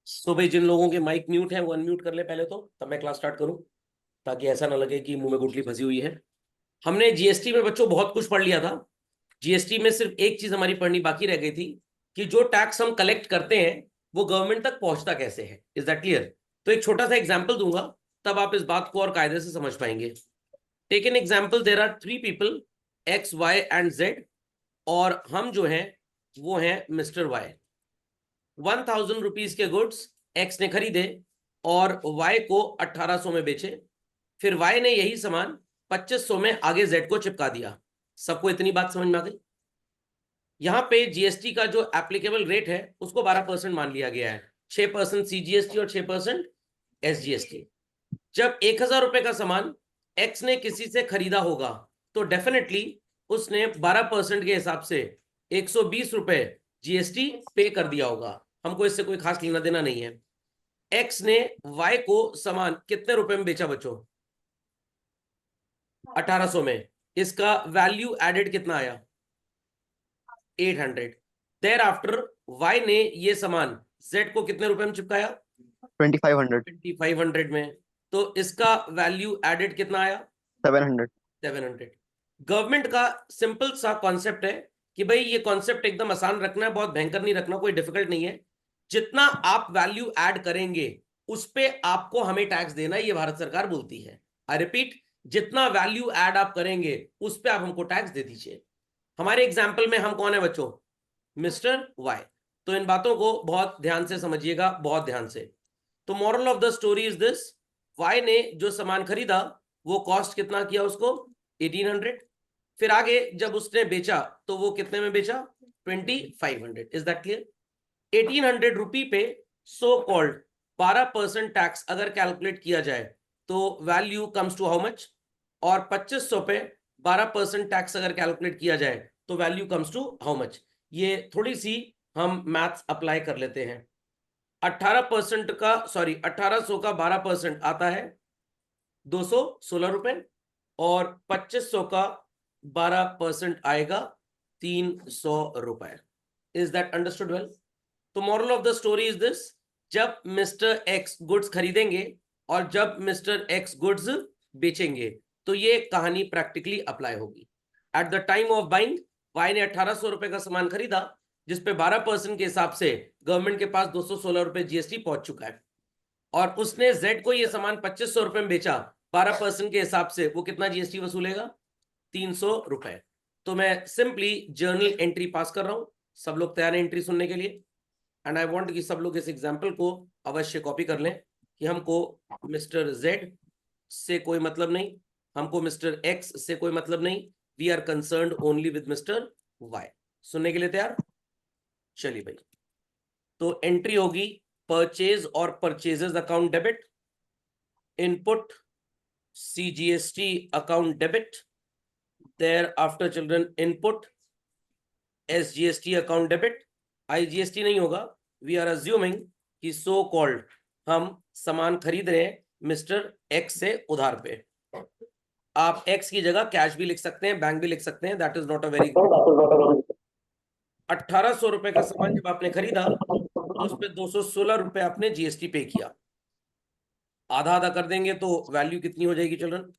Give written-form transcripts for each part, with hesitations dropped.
सो भाई, जिन लोगों के माइक म्यूट है वो अनम्यूट कर ले पहले, तो तब मैं क्लास स्टार्ट करूं, ताकि ऐसा ना लगे कि मुंह में गुठली फंसी हुई है। हमने जीएसटी में बच्चों बहुत कुछ पढ़ लिया था। जीएसटी में सिर्फ एक चीज हमारी पढ़नी बाकी रह गई थी कि जो टैक्स हम कलेक्ट करते हैं वो गवर्नमेंट तक पहुंचता कैसे है। Is that clear? तो एक छोटा सा एग्जाम्पल दूंगा, तब आप इस बात को और कायदे से समझ पाएंगे। Take an example, there are 3 people, X Y and Z, और हम जो हैं वो हैं मिस्टर वाई। 1000 रुपीज के गुड्स एक्स ने खरीदे और वाई को 1800 में बेचे। फिर वाई ने यही सामान 2500 में आगे जेड को चिपका दिया। सबको इतनी बात समझ में आ गई? यहां पे जीएसटी का जो एप्लीकेबल रेट है उसको 12% मान लिया गया है। 6% सीजीएसटी और 6% एसजीएसटी। जब 1000 रुपए का सामान एक्स ने किसी से खरीदा होगा तो डेफिनेटली उसने 12% के हिसाब से 120 रुपए जीएसटी पे कर दिया होगा। हमको इससे कोई खास लेना देना नहीं है। एक्स ने वाई को सामान कितने रुपए में बेचा बच्चों? 1800 में। इसका वैल्यू एडेड कितना आया? 800। देयर आफ्टर वाई ने ये सामान जेड को कितने रुपए में चिपकाया? 2500। 2500 में। तो इसका वैल्यू एडेड कितना आया? 700। 700। गवर्नमेंट का सिंपल सा कॉन्सेप्ट है कि भाई ये कॉन्सेप्ट एकदम आसान रखना है, बहुत भयंकर नहीं रखना, कोई डिफिकल्ट नहीं है। जितना आप वैल्यू ऐड करेंगे उस पे आपको हमें टैक्स देना है, ये भारत सरकार बोलती है। आई रिपीट, जितना वैल्यू ऐड आप करेंगे उस पे आप हमको टैक्स दे दीजिए। हमारे एग्जाम्पल में हम कौन है बच्चों? Mister Y. तो इन बातों को बहुत ध्यान से समझिएगा, बहुत ध्यान से। तो moral of the story is this, Y ने जो सामान खरीदा वो कॉस्ट कितना किया उसको? 1800। फिर आगे जब उसने बेचा तो वो कितने में बेचा? 2500। Is that clear? 1800 रुपी पे सो कॉल्ड 12% टैक्स अगर कैलकुलेट किया जाए तो value comes to how much? और 2500 पे 12% टैक्स अगर कैलकुलेट किया जाए तो value comes to how much? ये थोड़ी सी हम मैथ्स अप्लाई कर लेते हैं। 18% का, सॉरी, 1800 का 12% आता है 216 रुपए, और 2500 का 12% आएगा 300 रुपए। Is that understood well? तो moral of the story is this, जब मिस्टर एक्स गुड्स खरीदेंगे और जब मिस्टर एक्स गुड्स बेचेंगे तो ये कहानी प्रैक्टिकली अप्लाई होगी। At the time of buying Y ने 1800 रुपए का सामान खरीदा, जिसपे 12% के हिसाब से गवर्नमेंट के पास 216 रुपए जीएसटी पहुंच चुका है, और उसने जेड को ये सामान 2500 रुपए में बेचा। 12% के हिसाब से वो कितना जीएसटी वसूलेगा? 300 रुपए। तो मैं सिंपली जर्नल एंट्री पास कर रहा हूं। सब लोग तैयार हैं एंट्री सुनने के लिए? एंड आई वांट कि सब लोग इस एग्जाम्पल को अवश्य कॉपी कर लें कि हमको मिस्टर जेड से कोई मतलब नहीं, हमको मिस्टर एक्स से कोई मतलब नहीं, we are concerned only with Mister Y. सुनने के लिए तैयार? चलिए भाई, तो एंट्री होगी परचेज और purchases account debit, input CGST account debit, there after children input SGST account debit. IGST नहीं होगा, वी आर अज्यूमिंग कि सो कॉल्ड हम सामान खरीद रहे हैं मिस्टर एक्स से उधार पे। आप एक्स की जगह कैश भी लिख सकते हैं, बैंक भी लिख सकते हैं, that is not a very good. 1800 रुपए का सामान जब आपने खरीदा तो उस पर 216 रुपए आपने जीएसटी पे किया। आधा आधा कर देंगे तो वैल्यू कितनी हो जाएगी चिल्ड्रन?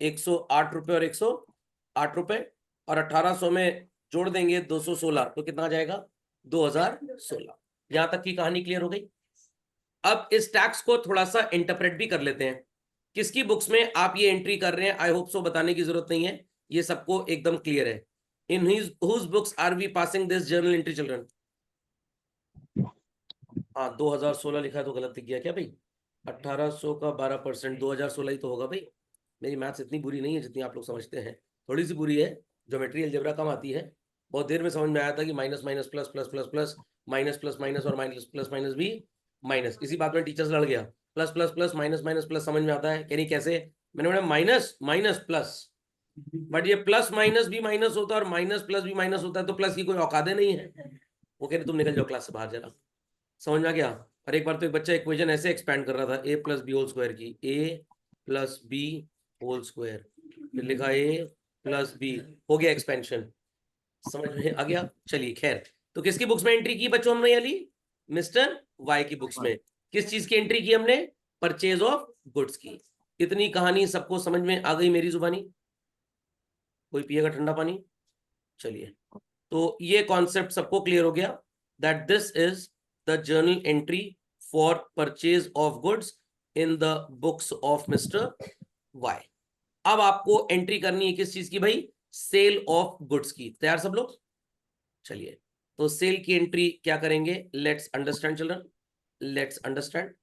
108 रुपए और 108 रुपए, और 1800 में जोड़ देंगे 216 तो कितना आ जाएगा? 2016। यहां तक की कहानी क्लियर हो गई? अब इस टैक्स को थोड़ा सा इंटरप्रेट भी कर लेते हैं। किसकी बुक्स में आप ये एंट्री कर रहे हैं, आई होप सो बताने की जरूरत नहीं है, ये सबको एकदम क्लियर है। In whose books are we passing this journal entry children? हाँ, 2016 लिखा है तो गलत दिख गया क्या भाई? 1800 का 12% 2016 ही तो होगा भाई। मेरी मैथ्स इतनी बुरी नहीं है जितनी आप लोग समझते हैं, थोड़ी सी बुरी है। ज्योमेट्री अलजेब्रा कम आती है। बहुत देर में समझ में आया था कि minus minus plus plus plus plus, minus plus minus और माइनस प्लस माइनस भी माइनस। इसी बात में टीचर्स लड़ गया। Plus plus plus minus minus plus समझ में आता है कि नहीं? कैसे? मैंने बोला माइनस माइनस प्लस, बट ये प्लस माइनस भी माइनस होता है और माइनस प्लस भी माइनस होता है, तो प्लस की कोई औकातें नहीं है। वो कह रहे तुम निकल जाओ क्लास से बाहर जरा। समझ में आ गया? और एक बार तो एक बच्चा इक्वेशन ऐसे एक्सपैंड कर रहा था, ए प्लस बी होल स्क्वायर की, ए प्लस बी होल स्क्वायर, फिर लिखा ए प्लस बी, हो गया एक्सपेंशन। समझ में आ गया? चलिए खैर, तो किसकी बुक्स में एंट्री की बच्चों हमने? याली मिस्टर वाई की बुक्स में किस चीज की एंट्री की हमने? परचेज ऑफ गुड्स की। इतनी कहानी सबको समझ में आ गई मेरी जुबानी? कोई पिएगा ठंडा पानी? चलिए, तो ये कॉन्सेप्ट सबको क्लियर हो गया that this is the journal entry for purchase of goods in the books of mister Y. अब आपको एंट्री करनी है किस चीज की भाई? सेल ऑफ गुड्स की। तैयार सब लोग? चलिए, तो सेल की एंट्री क्या करेंगे? Let's understand children, let's understand.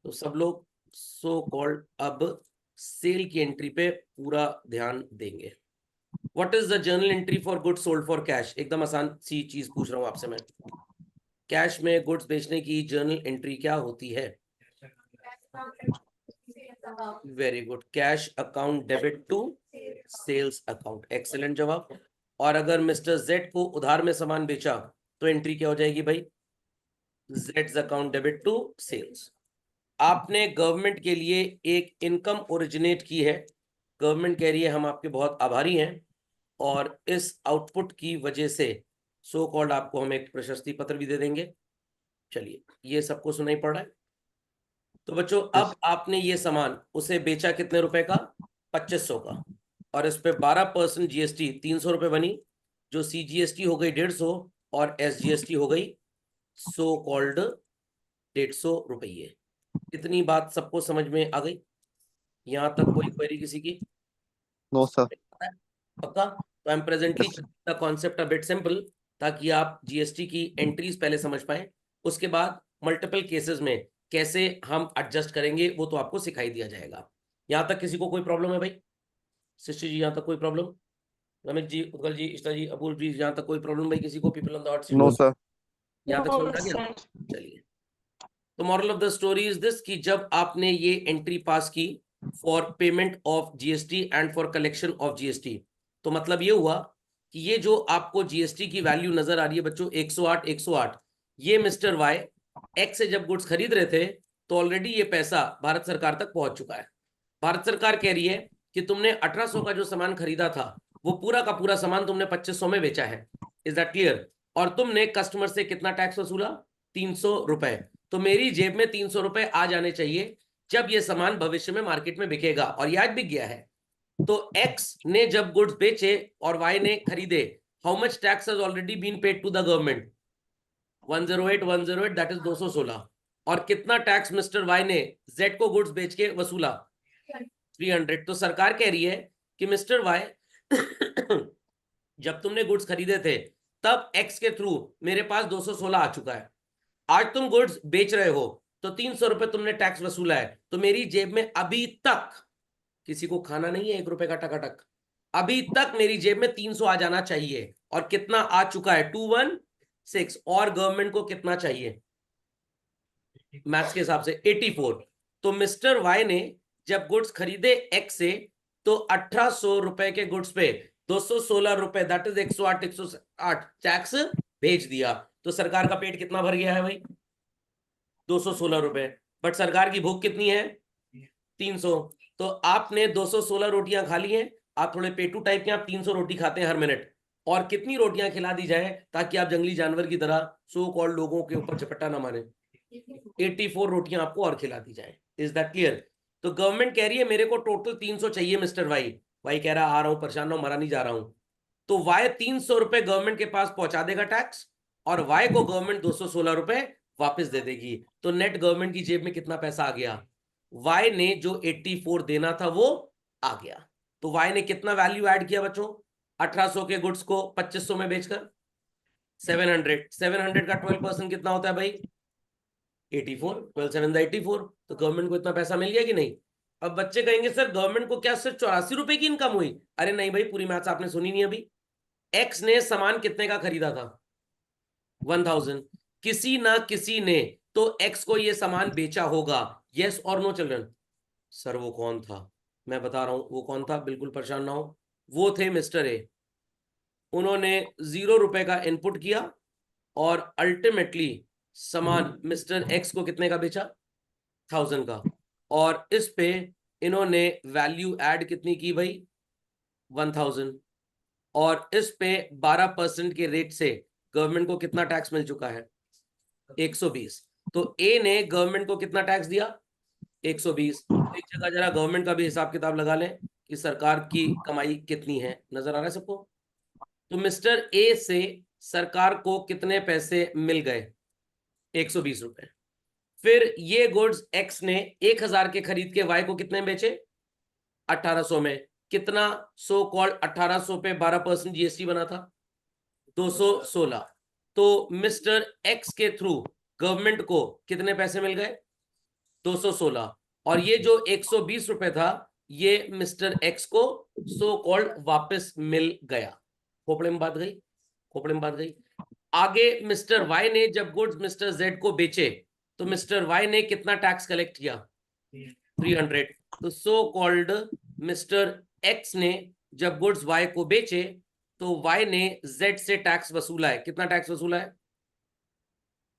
तो सब लोग सो कॉल्ड अब सेल की एंट्री पे पूरा ध्यान देंगे। What is the journal entry for goods sold for cash? एकदम आसान सी चीज पूछ रहा हूं आपसे मैं। कैश में गुड्स बेचने की जर्नल एंट्री क्या होती है? Very good, cash account debit to sales account. Excellent जवाब। और अगर मिस्टर जेड को उधार में सामान बेचा तो एंट्री क्या हो जाएगी भाई? जेड्स अकाउंट डेबिट टू सेल्स। आपने गवर्नमेंट के लिए एक इनकम ओरिजिनेट की है, गवर्नमेंट कह रही है हम आपके बहुत आभारी हैं, और इस आउटपुट की वजह से सो कॉल्ड आपको हम एक प्रशस्ति पत्र भी दे देंगे। चलिए, ये सबको सुनाई पड़ रहा है? तो बच्चों, अब आपने ये सामान उसे बेचा कितने रुपए का? 2500 का, और इस पे 12% जीएसटी 300 रुपए बनी, जो सीजीएसटी हो गई 150 और एसजीएसटी हो गई सो कॉल्ड 150 रुपये। इतनी बात सबको समझ में आ गई? यहां तक कोई क्वेरी किसी की? No, sir. पक्का? तो I am presently the concept a bit simple, ताकि आप जीएसटी की एंट्रीज पहले समझ पाए, उसके बाद मल्टीपल केसेस में कैसे हम एडजस्ट करेंगे वो तो आपको सिखाई दिया जाएगा। यहां तक किसी को कोई प्रॉब्लम है भाई? शिष्य जी, यहां तक कोई प्रॉब्लम? रमेश जी, उत्कल जी, इष्टा जी, अपूर्व जी, यहां तक कोई प्रॉब्लम भाई किसी को? People on the hot seat. No, sir. यहां तक समझ आ गया? चलिए, तो moral of the story is this कि जब आपने ये एंट्री पास की for payment of GST and for collection of GST, तो मतलब ये हुआ कि ये जो आपको जीएसटी की वैल्यू नजर आ रही है बच्चों 108, ये मिस्टर वाई एक्स से जब गुड्स खरीद रहे थे तो ऑलरेडी ये पैसा भारत सरकार तक पहुंच चुका है। भारत सरकार कह रही है कि तुमने 1800 का जो सामान खरीदा था वो पूरा का पूरा सामान तुमने 2500 में बेचा है। Is that clear? और तुमने कस्टमर से कितना टैक्स वसूला? 300 रुपए। तो मेरी जेब में 300 रुपए आ जाने चाहिए जब ये सामान भविष्य में मार्केट में बिकेगा, और ये आज बिक गया है। तो एक्स ने जब गुड्स बेचे और वाई ने खरीदे, how much tax has already been paid to the government? 108, that is 216। और कितना टैक्स मिस्टर वाई ने जेड को गुड्स बेच के वसूला? 300। तो सरकार कह रही है कि मिस्टर वाई जब तुमने गुड्स खरीदे थे तब एक्स के थ्रू मेरे पास 216 आ चुका है। आज तुम गुड्स बेच रहे हो तो 300 रुपए तुमने टैक्स वसूला है, तो मेरी जेब में अभी तक, किसी को खाना नहीं है 1 रुपए का टकाटक, अभी तक मेरी जेब में 300 आ जाना चाहिए। और कितना आ चुका है? 216। और गवर्नमेंट को कितना चाहिए मैथ्स के हिसाब से? 84। तो मिस्टर वाई ने जब गुड्स खरीदे एक्स से तो 1800 रुपए के गुड्स पे 216 रुपए, दैट इज 108 टैक्स भेज दिया। तो सरकार का पेट कितना भर गया है भाई? 216 रुपए। बट सरकार की भूख कितनी है? 300। तो आपने 216 रोटियां खा ली हैं, आप थोड़े पेटू टाइप के, आप 300 रोटी खाते हैं हर मिनट। और कितनी रोटियां खिला दी जाए ताकि आप जंगली जानवर की तरह सो कॉल्ड लोगों के ऊपर झपट्टा ना मारे? 84 रोटियां आपको और खिला दी जाए। Is that clear? तो गवर्नमेंट कह रही है मेरे को टोटल 300 चाहिए मिस्टर वाई। वाई कह रहा आ रहा हूं, परेशान ना हो, मरा नहीं जा रहा हूं। तो वाई 300 रुपए गवर्नमेंट के पास पहुंचा देगा टैक्स, और वाई को गवर्नमेंट 216 रुपए वापस दे देगी। तो नेट गवर्नमेंट की जेब में कितना पैसा आ गया? वाई ने जो 84 देना था वो आ गया। तो वाई ने कितना वैल्यू ऐड किया बच्चों? 1800 के गुड्स को 2500 में बेचकर 700 का 12% कितना होता है भाई? 84। 12 7 84। तो गवर्नमेंट को इतना पैसा मिल गया कि नहीं? अब बच्चे कहेंगे सर गवर्नमेंट को क्या सिर्फ 84 रुपए की इनकम हुई? अरे नहीं भाई, पूरी मैथ्स आपने सुनी नहीं अभी। एक्स ने सामान कितने का खरीदा था? 1000। किसी ना किसी ने तो एक्स को ये सामान बेचा होगा। यस और नो चिल्ड्रन? सर वो कौन था? मैं बता रहा हूं वो कौन था, बिल्कुल परेशान ना हो। वो थे मिस्टर ए। उन्होंने 0 रुपए का इनपुट किया और अल्टीमेटली सामान मिस्टर एक्स को कितने का बेचा? 1000 का। और इस पे इन्होंने वैल्यू ऐड कितनी की भाई? 1000। और इस पे 12% के रेट से गवर्नमेंट को कितना टैक्स मिल चुका है? 120। तो ए ने गवर्नमेंट को कितना टैक्स दिया? 120। तो एक जगह जरा गवर्नमेंट का भी हिसाब किताब लगा लें कि सरकार की कमाई कितनी है। नजर आ रहा है सबको? तो मिस्टर ए से सरकार को कितने पैसे मिल गए? 120 रुपए। फिर ये गुड्स एक्स ने 1000 के खरीद के वाई को कितने में बेचे? 1800 में। कितना सो कॉल्ड 1800 पे 12% जीएसटी बना था? 216। तो मिस्टर एक्स के थ्रू गवर्नमेंट को कितने पैसे मिल गए? 216। और ये जो 120 रुपए था ये मिस्टर एक्स को सो कॉल्ड वापस मिल गया। खोपड़े में बात गई? खोपड़े में बात गई। आगे मिस्टर वाई ने जब गुड्स मिस्टर जेड को बेचे तो मिस्टर वाई ने कितना टैक्स कलेक्ट किया? 300। तो सो कॉल्ड मिस्टर एक्स ने जब गुड्स वाई को बेचे तो वाई ने जेड से टैक्स वसूला है। कितना टैक्स वसूला है?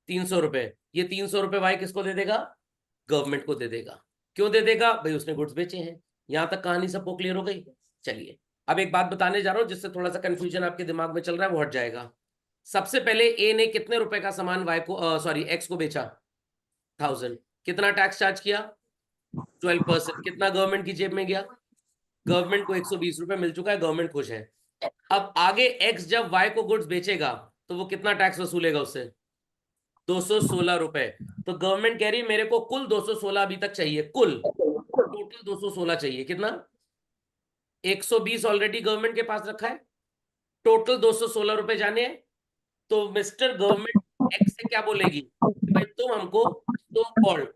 300 रुपए। ये 300 रुपए वाई किसको दे देगा? गवर्नमेंट को दे देगा। क्यों दे देगा भाई? उसने गुड्स बेचे हैं। यहां तक कहानी सबको क्लियर हो गई? चलिए अब एक बात बताने जा रहा हूं जिससे थोड़ा सा कंफ्यूजन आपके दिमाग में चल रहा है वो हट जाएगा। सबसे पहले ए ने कितने रुपए का सामान वाई को सॉरी एक्स को बेचा? 1000। कितना टैक्स चार्ज किया? 12%। कितना गवर्नमेंट की जेब में गया? गवर्नमेंट को 120 रुपए मिल चुका है, गवर्नमेंट खुश है। अब आगे एक्स जब वाई को गुड्स बेचेगा तो वो कितना टैक्स वसूलेगा उससे? 216 रुपए। तो गवर्नमेंट कह रही है मेरे को कुल 216 अभी तक चाहिए, कुल टोटल 216 चाहिए। कितना? 120 ऑलरेडी गवर्नमेंट के पास रखा है, टोटल 216 रुपए जाने हैं। तो मिस्टर गवर्नमेंट एक्स से क्या बोलेगी कि भाई तुम हमको तो कॉल्ड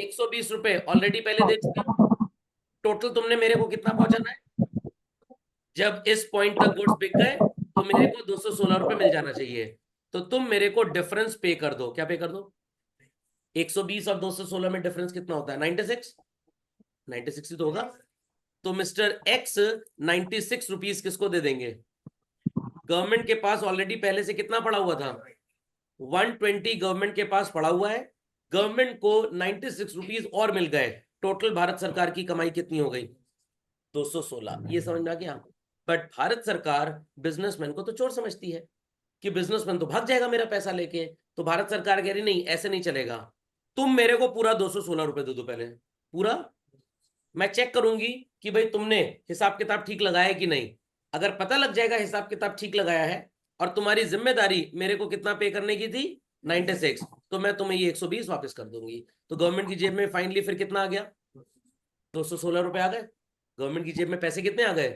120 रुपए ऑलरेडी पहले दे चुके हो, टोटल तुमने मेरे को कितना पहुंचाना है? जब इस पॉइंट तक गुड्स बिक गए तो मेरे को 216 रुपए मिल जाना चाहिए। तो तुम मेरे को डिफरेंस पे कर दो। क्या पे कर दो? 120 और 216 में डिफरेंस कितना होता है? 96। 96 ही तो होगा। तो मिस्टर एक्स 96 रुपीज किसको दे देंगे? गवर्नमेंट के पास ऑलरेडी पहले से कितना पड़ा हुआ था? 120 गवर्नमेंट के पास पड़ा हुआ है। गवर्नमेंट को 96 रुपीज और मिल गए। टोटल भारत सरकार की कमाई कितनी हो गई? 216। ये समझ में आ गया? बट भारत सरकार बिजनेसमैन को तो चोर समझती है कि बिजनेसमैन तो भाग जाएगा मेरा पैसा लेके। तो भारत सरकार कह रही नहीं, ऐसे नहीं चलेगा, तुम मेरे को पूरा 216 रुपए दे दो। पहले पूरा मैं चेक करूंगी कि भाई तुमने हिसाब किताब ठीक लगाया है कि नहीं। अगर पता लग जाएगा हिसाब किताब ठीक लगाया है और तुम्हारी जिम्मेदारी मेरे को कितना पे करने की थी? 96, तो मैं तुम्हें ये 120 वापस कर दूंगी। तो गवर्नमेंट की जेब में फाइनली फिर कितना आ गया? 216 रुपए आ गए। गवर्नमेंट की जेब में पैसे कितने आ गए?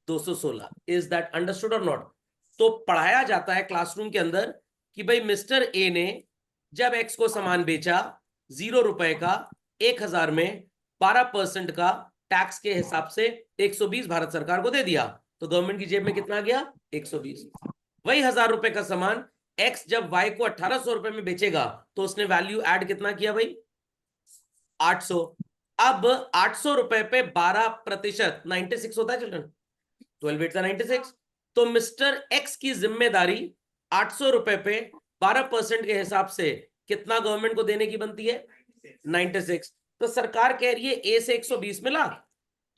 216। इज दैट अंडरस्टूड और नॉट? तो पढ़ाया जाता है क्लासरूम के अंदर कि भाई मिस्टर ए ने जब एक्स को सामान बेचा 0 रुपए का 1000 में 12% का टैक्स के हिसाब से 120 भारत सरकार को दे दिया। तो गवर्नमेंट की जेब में कितना आ गया? 120। वही 1000 रुपए का सामान एक्स जब वाई को 1800 रुपए में बेचेगा तो उसने वैल्यू ऐड कितना किया भाई? 800। अब 800 रुपए पे 12% 96 होता है चिल्ड्रन। 12 8 96। तो मिस्टर एक्स की जिम्मेदारी 800 रुपए पे 12% के हिसाब से कितना गवर्नमेंट को देने की बनती है? 96। तो सरकार कह रही है ए से 120 मिला,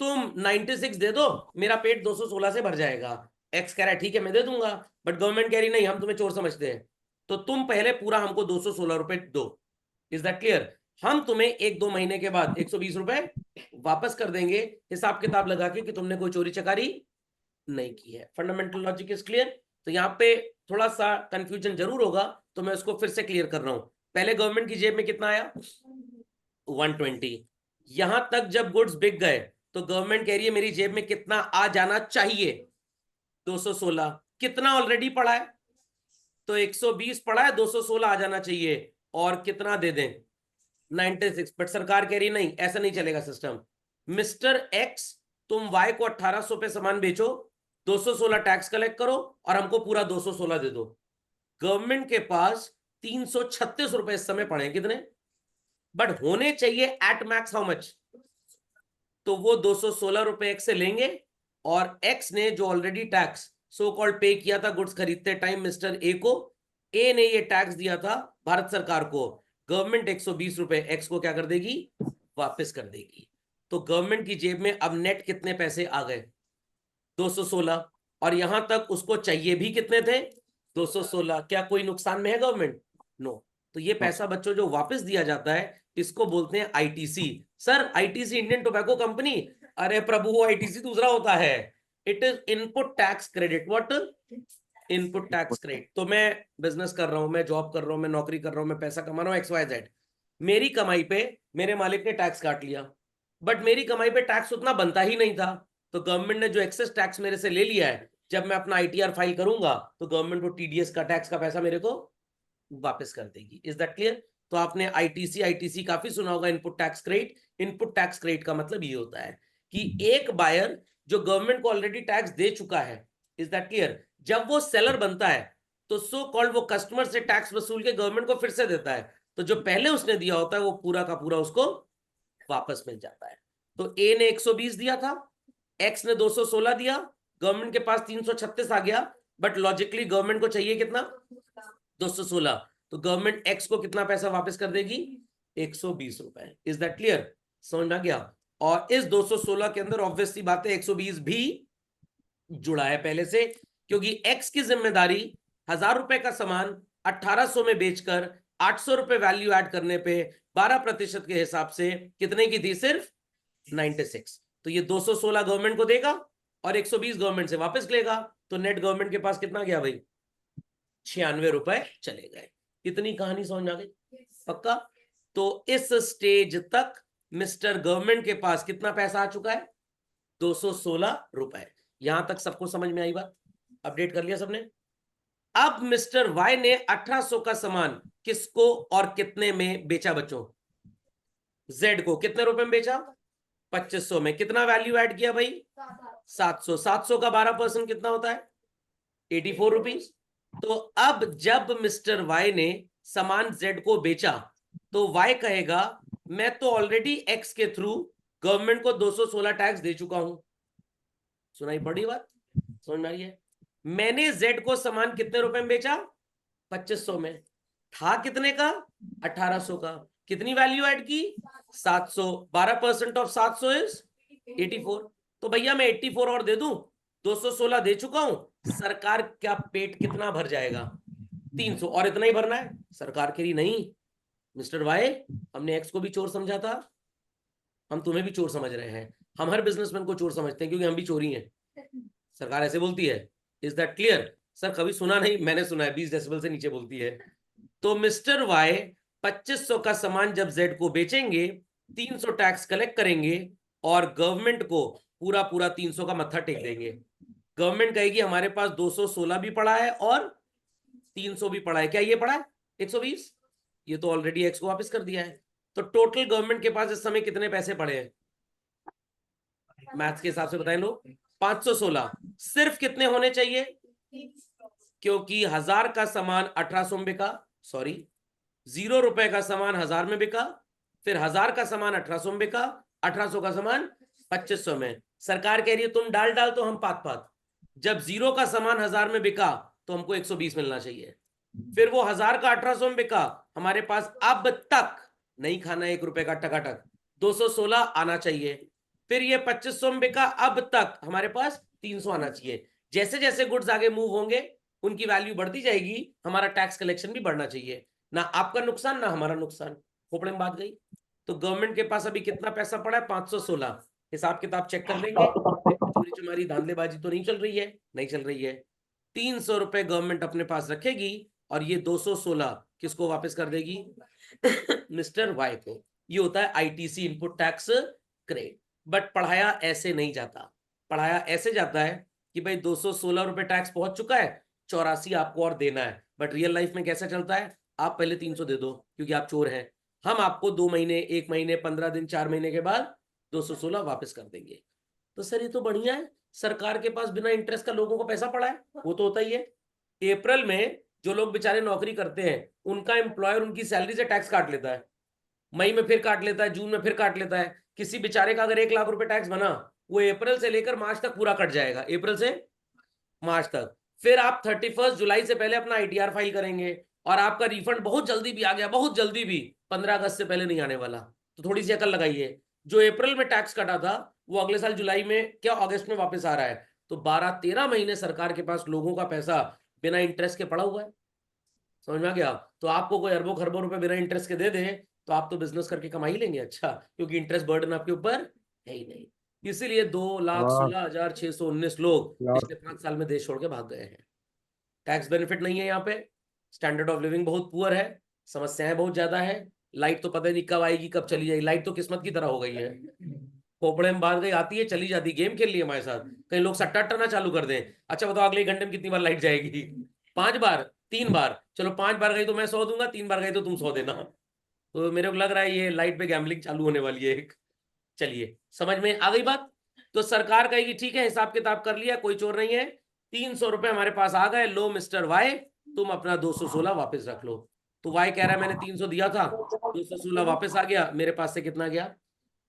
तुम 96 दे दो, मेरा पेट 216 से भर जाएगा। एक्स कह रहा है ठीक है मैं दे दूंगा, बट गवर्नमेंट कह रही नहीं हम तुम्हें चोर समझते हैं, तो तुम पहले पूरा हमको 216 रुपए दो। Is that clear? हम तुम्हें 1-2 महीने के बाद 120 रुपए वापस कर देंगे हिसाब किताब लगा के कि तुमने कोई चोरी चकारी नहीं की है। Fundamental logic is clear? तो यहाँ पे थोड़ा सा कंफ्यूजन जरूर होगा, तो मैं उसको फिर से क्लियर कर रहा हूं। पहले गवर्नमेंट की जेब में कितना आया? 120। यहां तक जब गुड्स बिक गए तो गवर्नमेंट कह रही है मेरी जेब में कितना आ जाना चाहिए? 216। कितना ऑलरेडी पड़ा है? तो 120 पड़ा है, 216 आ जाना चाहिए। और कितना दे दें? 96। बट सरकार कह रही नहीं, ऐसा नहीं चलेगा सिस्टम। मिस्टर एक्स तुम वाई को 1800 पे सामान बेचो, 216 टैक्स कलेक्ट करो और हमको पूरा 216 दे दो। गवर्नमेंट के पास 336 रुपए इस समय पड़े। कितने? बट होने चाहिए एट मैक्स हाउ मच? तो वो 216 रुपए एक्स से लेंगे और एक्स ने जो ऑलरेडी टैक्स सो कॉल्ड पे किया था गुड्स खरीदते टाइम मिस्टर ए को, ए ने ये टैक्स दिया था भारत सरकार को, गवर्नमेंट 120 रुपए एक्स को क्या कर देगी? वापस कर देगी। तो गवर्नमेंट की जेब में अब नेट कितने पैसे आ गए? 216। और यहां तक उसको चाहिए भी कितने थे? 216। क्या कोई नुकसान में है गवर्नमेंट? नो। तो ये पैसा बच्चों जो वापस दिया जाता है इसको बोलते हैं ITC. Sir ITC Indian tobacco company, अरे प्रभु वो आईटीसी दूसरा होता है, it is input tax credit. What? Input tax credit. तो मैं बिजनेस कर रहा हूं, मैं जॉब कर रहा हूं, मैं नौकरी कर रहा हूं, मैं पैसा कमा रहा हूं XYZ, मेरी कमाई पे मेरे मालिक ने टैक्स काट लिया, बट मेरी कमाई पे टैक्स उतना बनता ही नहीं था, तो गवर्नमेंट ने जो एक्सेस टैक्स मेरे से ले लिया है, जब मैं अपना ITR फाइल करूंगा तो गवर्नमेंट को TDS का टैक्स का पैसा मेरे को वापस कर देगी। Is that clear? तो आपने आईटीसी काफी सुना होगा, input tax credit. Input tax credit का मतलब ये होता है कि एक बायर जो गवर्नमेंट को ऑलरेडी टैक्स दे चुका है, इज दैट क्लियर, जब वो सेलर बनता है तो सो कॉल्ड वो कस्टमर से टैक्स वसूल के गवर्नमेंट को फिर से देता है, तो जो पहले उसने दिया होता है वो पूरा का पूरा उसको वापस मिल जाता है। तो ए ने 120 दिया था, एक्स ने 216 दिया, गवर्नमेंट के पास 336 आ गया, बट लॉजिकली गवर्नमेंट को चाहिए कितना? 216। तो गवर्नमेंट एक्स को कितना पैसा वापस कर देगी? 120 रुपए। Is that clear? समझ में आ गया? और इस 216 के अंदर ऑब्वियसली बात है 120 भी जुड़ा है पहले से, क्योंकि एक्स की जिम्मेदारी 1000 रुपए का सामान 1800 में बेचकर 800 रुपए वैल्यू ऐड करने पे 12% के हिसाब से कितने की थी? सिर्फ 96। तो ये 216 गवर्नमेंट को देगा और 120 गवर्नमेंट से वापस लेगा, तो नेट गवर्नमेंट के पास कितना गया भाई? 96 रुपए चले गए। इतनी कहानी समझ में आ गई? पक्का? तो इस स्टेज तक मिस्टर गवर्नमेंट के पास कितना पैसा आ चुका है? 216 रुपए। यहां तक सबको समझ में आई बात? अपडेट कर लिया सबने? अब मिस्टर वाई ने 1800 का सामान किसको और कितने में बेचा बच्चों? जेड को। कितने रुपए में बेचा? 2500 में। कितना वैल्यू ऐड किया भाई? 700। 700 का 12% कितना होता है? 84 रुपीज। तो अब जब मिस्टर वाई ने सामान जेड को बेचा तो वाई कहेगा मैं तो ऑलरेडी एक्स के थ्रू गवर्नमेंट को 216 टैक्स दे चुका हूं। सुनाई पड़ी बात? समझ में आई है? मैंने जेड को सामान कितने रुपए में बेचा? 2500 में। था कितने का? 1800 का। कितनी वैल्यू ऐड की? 700। 12% ऑफ 700 इज 84। तो भैया मैं 84 और दे दूं, 216 दे चुका हूं, सरकार का पेट कितना भर जाएगा? 300। और इतना ही भरना है सरकार के लिए? नहीं मिस्टर वाई, हमने एक्स को भी चोर समझा था, हम तुम्हें भी चोर समझ रहे हैं। हम हर बिजनेसमैन को चोर समझते हैं क्योंकि हम भी चोरी हैं। सरकार ऐसे बोलती है। Is that clear? सर कभी सुना नहीं, मैंने सुना है 20 डेसिबल से नीचे बोलती है। तो मिस्टर वाई 2500 का सामान जब जेड को बेचेंगे 300 टैक्स कलेक्ट करेंगे और गवर्नमेंट को पूरा पूरा 300 का मत्था टेक देंगे। गवर्नमेंट कहेगी हमारे पास 216 भी पड़ा है और 300 भी पड़ा है। क्या ये पड़ा है 120? ये तो ऑलरेडी एक्स को वापस कर दिया है। तो टोटल गवर्नमेंट के पास इस समय कितने पैसे पड़े हैं? मैथ्स के हिसाब से बताएं लोग। 516। सिर्फ कितने होने चाहिए? क्योंकि 1000 का सामान 1800 में बिका, सॉरी 0 रुपए का सामान 1000 में बिका, फिर 1000 का सामान 1800 में बिका, 1800 का सामान 2500 में। सरकार कह रही है तुम डाल डाल तो हम पात पात। जब 0 का सामान 1000 में बिका तो हमको 120 मिलना चाहिए, फिर वो 1000 का 1800 में बिका, हमारे पास अब तक नहीं खाना 1 रुपए का टकाटक 216 आना चाहिए, फिर ये 2500 में बिका, अब तक हमारे पास 300 आना चाहिए। जैसे जैसे गुड्स आगे मूव होंगे उनकी वैल्यू बढ़ती जाएगी, हमारा टैक्स कलेक्शन भी बढ़ना चाहिए। ना आपका नुकसान ना हमारा नुकसान। खोपड़े में बात गई? तो गवर्नमेंट के पास अभी कितना पैसा पड़ा है? 516। हिसाब किताब चेक कर लेंगे, चोरी चमारी धांधलेबाजी तो नहीं चल रही है? नहीं चल रही है। 300 रुपए गवर्नमेंट अपने पास रखेगी और ये 216 किसको वापस कर देगी? मिस्टर वाई को। ये होता है ITC, input tax credit. But पढ़ाया ऐसे नहीं जाता। पढ़ाया ऐसे जाता है कि भाई 216 रुपए टैक्स पहुंच चुका है, 84 आपको और देना है। बट रियल लाइफ में कैसा चलता है? आप पहले 300 दे दो क्योंकि आप चोर हैं, हम आपको 2 महीने 1 महीने 15 दिन 4 महीने के बाद 216 वापस कर देंगे। तो सर ये तो बढ़िया है, सरकार के पास बिना इंटरेस्ट का लोगों को पैसा पड़ा है। वो तो होता ही है। अप्रैल में जो लोग बेचारे नौकरी करते हैं उनका एम्प्लॉयर उनकी सैलरी से टैक्स काट लेता है, मई में फिर काट लेता है, जून में फिर काट लेता है। किसी बेचारे का अगर 1 लाख रुपए टैक्स बना, वो अप्रैल से लेकर मार्च तक पूरा कट जाएगा, अप्रैल से मार्च तक। फिर आप 31 जुलाई से पहले अपना ITR फाइल करेंगे और आपका रिफंड बहुत जल्दी भी आ गया, बहुत जल्दी भी 15 अगस्त से पहले नहीं आने वाला। तो थोड़ी सी अकल लगाइए, जो अप्रैल में टैक्स कटा था वो अगले साल जुलाई में क्या अगस्त में वापस आ रहा है। तो 12-13 महीने सरकार के पास लोगों का पैसा बिना इंटरेस्ट के पड़ा हुआ है। समझ में आ गया? तो आपको कोई अरबों खरबों रुपए बिना इंटरेस्ट के दे दे तो आप तो बिजनेस करके कमा ही लेंगे, अच्छा, क्योंकि इंटरेस्ट बर्डन आपके ऊपर है ही नहीं। इसीलिए 2,16,619 लोग पिछले 5 साल में देश छोड़ के भाग गए हैं। टैक्स बेनिफिट नहीं है यहाँ पे, स्टैंडर्ड ऑफ लिविंग बहुत पुअर है, समस्याएं बहुत ज्यादा है, लाइट तो पता नहीं कब आएगी कब चली जाएगी, लाइट तो किस्मत की तरह हो गई है, खोपड़े में बांध गई, आती है चली जाती, गेम खेल लिए हमारे साथ। कई लोग सट्टा अट्टा ना चालू कर दें, अच्छा बताओ अगले घंटे में कितनी बार लाइट जाएगी? 5 बार, 3 बार, चलो 5 बार गई तो मैं 100 दूंगा, 3 बार गई तो तुम 100 देना। तो मेरे को लग रहा है ये लाइट पे गैम्बलिंग चालू होने वाली है एक। चलिए समझ में आ गई बात? तो सरकार कहेगी ठीक है हिसाब किताब कर लिया, कोई चोर नहीं है, 300 रुपए हमारे पास आ गए, लो मिस्टर वाई तुम अपना 216 वापस रख लो। तो वाई कह रहा है मैंने 300 दिया था, 216 वापस आ गया, मेरे पास से कितना गया?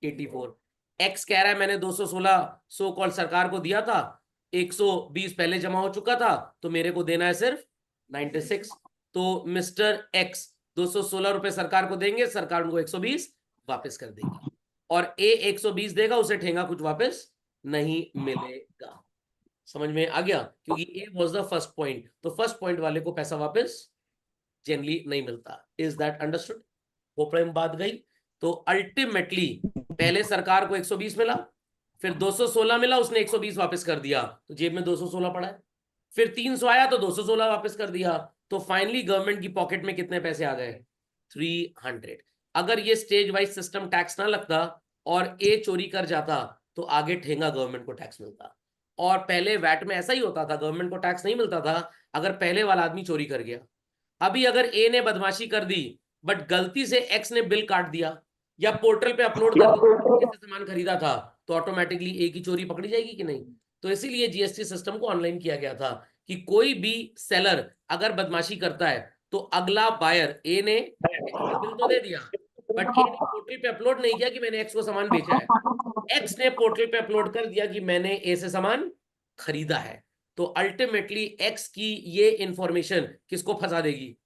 84। एक्स कह रहा है मैंने 216 सो कॉल सरकार को दिया था, 120 पहले जमा हो चुका था, तो मेरे को देना है सिर्फ 96। तो मिस्टर एक्स 216 रुपए सरकार को देंगे, सरकार उनको 120 वापस कर देगी, और ए 120 देगा, उसे ठेंगा कुछ वापस नहीं मिलेगा। समझ में आ गया? क्योंकि ए वाज द फर्स्ट पॉइंट, तो फर्स्ट पॉइंट वाले को पैसा वापस जनरली नहीं मिलता। Is that understood? वो बात गई। तो अल्टीमेटली पहले सरकार को 120 मिला, फिर 216 मिला, उसने 120 वापस कर दिया, तो जेब में 216 पड़ा है। फिर 300 आया तो 216 वापस कर दिया, तो फाइनली गवर्नमेंट की पॉकेट में कितने पैसे आ गए? 300। अगर ये स्टेज वाइज सिस्टम टैक्स ना लगता और ए चोरी कर जाता तो आगे ठेंगा गवर्नमेंट को टैक्स मिलता। और पहले वैट में ऐसा ही होता था, गवर्नमेंट को टैक्स नहीं मिलता था अगर पहले वाला आदमी चोरी कर गया। अभी अगर ए ने बदमाशी कर दी बट गलती से एक्स ने बिल काट दिया या पोर्टल पे अपलोड कर दिया से सामान खरीदा था, तो ऑटोमेटिकली ए की चोरी पकड़ी जाएगी कि नहीं? तो इसीलिए जीएसटी सिस्टम को ऑनलाइन किया गया था कि कोई भी सेलर अगर बदमाशी करता है तो अगला बायर, ए ने बिल तो दे दिया बट ए ने पोर्टल पे अपलोड नहीं किया कि मैंने एक्स को सामान बेचा है, एक्स ने पोर्टल पे अपलोड कर दिया कि मैंने ए से सामान खरीदा है। तो अल्टीमेटली एक्स की ये इंफॉर्मेशन किसको फंसा देगी?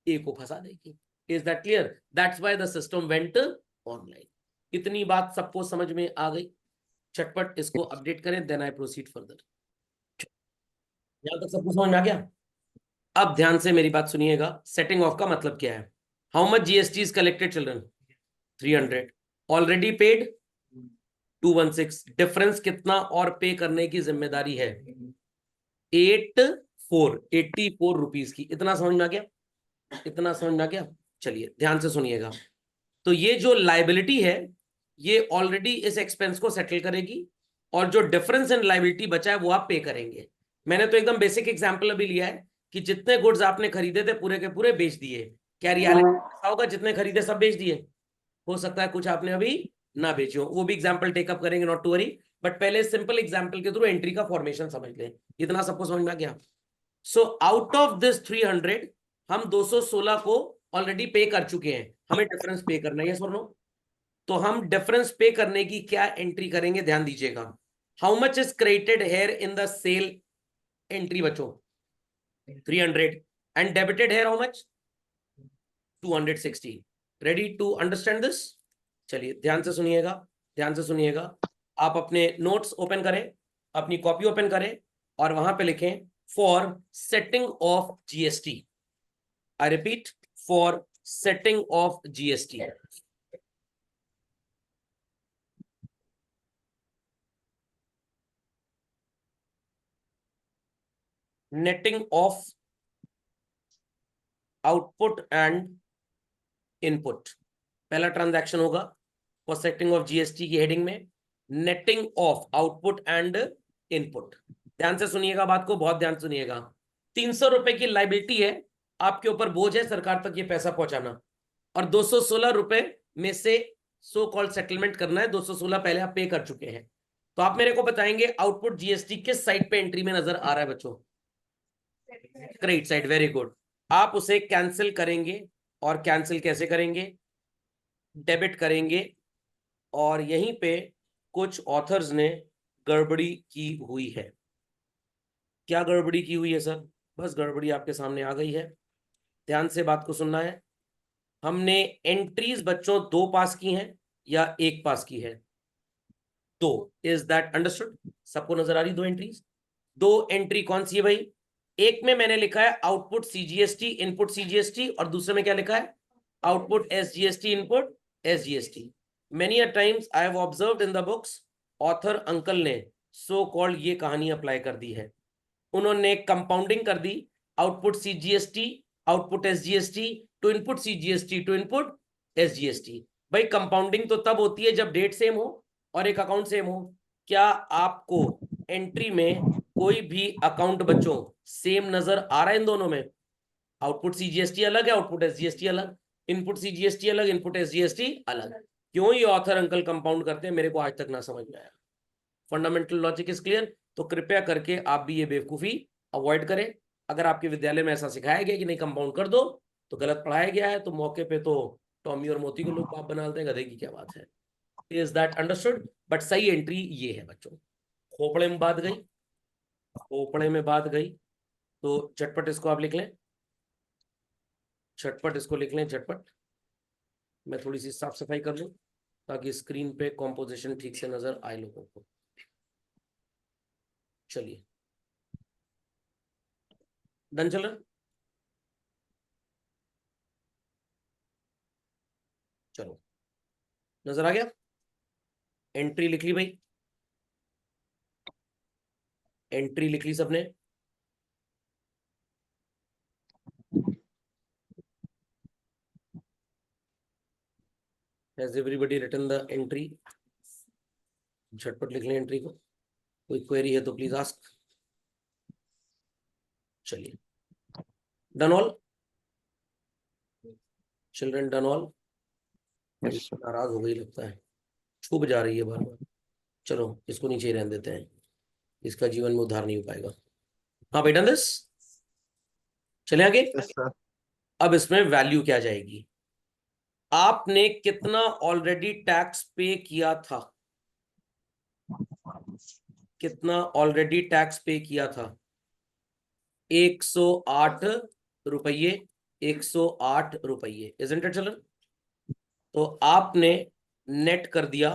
ए को फंसा देगी। Is that clear? That's why the system went online. इतनी बात सबको समझ में आ गई? झटपट इसको अपडेट करें, देन आई प्रोसीड फर्दर। यहां तक सबको समझ में आ गया? अब ध्यान से मेरी बात सुनिएगा, सेटिंग ऑफ का मतलब क्या है? How much GST is collected children? 300। Already paid 216। Difference कितना और पे करने की जिम्मेदारी है? 84 रुपीज की। इतना समझ में आ गया? इतना समझ में आ गया? चलिए ध्यान से सुनिएगा। तो ये जो लाइबिलिटी है ये ऑलरेडी इस एक्सपेंस को सेटल करेगी, और जो डिफरेंस इन लाइबिलिटी बचा है वो आप पे करेंगे। मैंने तो एकदम बेसिक एग्जांपल अभी लिया है कि जितने गुड्स आपने खरीदे थे पूरे के पूरे बेच दिए। क्या रियलिटी ऐसा होगा जितने खरीदे सब बेच दिए? हो सकता है कुछ आपने अभी ना बेचे हो, वो भी एग्जांपल टेकअप करेंगे, नॉट टू वरी। बट पहले सिंपल एग्जांपल के थ्रू एंट्री का फॉर्मेशन समझ लें। इतना सबको समझ में आ गया? सो आउट ऑफ दिस 300 हम 216 को ऑलरेडी पे कर चुके हैं, हमें डिफरेंस पे करना है, यस और नो? तो हम डिफरेंस पे करने की क्या एंट्री करेंगे, ध्यान दीजिएगा। How much is credited here in the sale entry बच्चों? 300। And debited here how much? 260। Ready to understand this? चलिए ध्यान से सुनिएगा, ध्यान से सुनिएगा। आप अपने नोट्स ओपन करें, अपनी कॉपी ओपन करें और वहां पे लिखें for setting of GST. I repeat, for setting of GST. Netting of output and input पहला ट्रांजैक्शन होगा फॉर सेटिंग ऑफ जीएसटी की हेडिंग में, netting of output and input. ध्यान से सुनिएगा बात को, बहुत ध्यान सुनिएगा। 300 रुपए की लाइबिलिटी है, आपके ऊपर बोझ है सरकार तक ये पैसा पहुंचाना, और 216 रुपए में से सो कॉल्ड सेटलमेंट करना है। 216 पहले आप पे कर चुके हैं, तो आप मेरे को बताएंगे आउटपुट जीएसटी किस साइड पे एंट्री में नजर आ रहा है बच्चों? Credit side, very good. आप उसे कैंसिल करेंगे, और कैंसिल कैसे करेंगे? डेबिट करेंगे। और यहीं पे कुछ ऑथर्स ने गड़बड़ी की हुई है। क्या गड़बड़ी की हुई है सर? बस गड़बड़ी आपके सामने आ गई है, ध्यान से बात को सुनना है। हमने एंट्रीज बच्चों 2 पास की हैं या 1 पास की है? 2। Is that understood? सबको नजर आ रही 2 एंट्रीज? 2 एंट्री कौन सी है भाई? एक में मैंने लिखा है आउटपुट सीजीएसटी इनपुट सीजीएसटी, और दूसरे में क्या लिखा है output SGST input SGST. Many a times I have observed in the books, author uncle ने सो कॉल्ड ये कहानी अप्लाई कर दी है। उन्होंने कंपाउंडिंग कर दी, output CGST output SGST to input CGST to input SGST. भाई कंपाउंडिंग तो तब होती है जब डेट सेम हो और एक अकाउंट सेम हो। क्या आपको एंट्री में कोई भी अकाउंट बच्चों सेम नजर आ रहा है इन दोनों में? आउटपुट सीजीएसटी अलग है, आउटपुट एसजीएसटी अलग, इनपुट सीजीएसटी अलग, इनपुट एसजीएसटी अलग। क्यों ये ऑथर अंकल कंपाउंड करते हैं मेरे को आज तक ना समझ में आया। Fundamental logic is clear? तो कृपया करके आप भी ये बेवकूफी अवॉइड करें। अगर आपके विद्यालय में ऐसा सिखाया गया कि नहीं कंपाउंड कर दो तो गलत पढ़ाया गया है, तो मौके पे तो टॉमी और मोती को लोग बाप बना देते हैं, गधे की क्या बात है। Is that understood? बट सही एंट्री ये है बच्चों। खोपड़े में बात गई, खोपड़े में बात गई, तो झटपट इसको आप लिख लें, झटपट इसको लिख लें, झटपट। मैं थोड़ी सी साफ सफाई कर लूं ताकि स्क्रीन पे कॉम्पोजिशन ठीक से नजर आए लोगों को। चलिए, डन चल रहा है? चलो, नजर आ गया? एंट्री लिख ली भाई, एंट्री लिख ली सबने? Has everybody written the entry? झटपट लिख लें एंट्री को। कोई क्वेरी है तो प्लीज आस्क। चलिए, done all children, done all? नाराज हो गई लगता है, छुप जा रही है बार बार। चलो इसको नीचे ही रहने देते हैं, इसका जीवन में उद्धार नहीं हो पाएगा। हाँ बेटा, दिस चले आगे। Yes, sir. अब इसमें वैल्यू क्या जाएगी? आपने कितना ऑलरेडी टैक्स पे किया था? कितना ऑलरेडी टैक्स पे किया था? 108 रुपये, 108 रुपये, इजंट इट चिल्ड्रन? तो आपने नेट कर दिया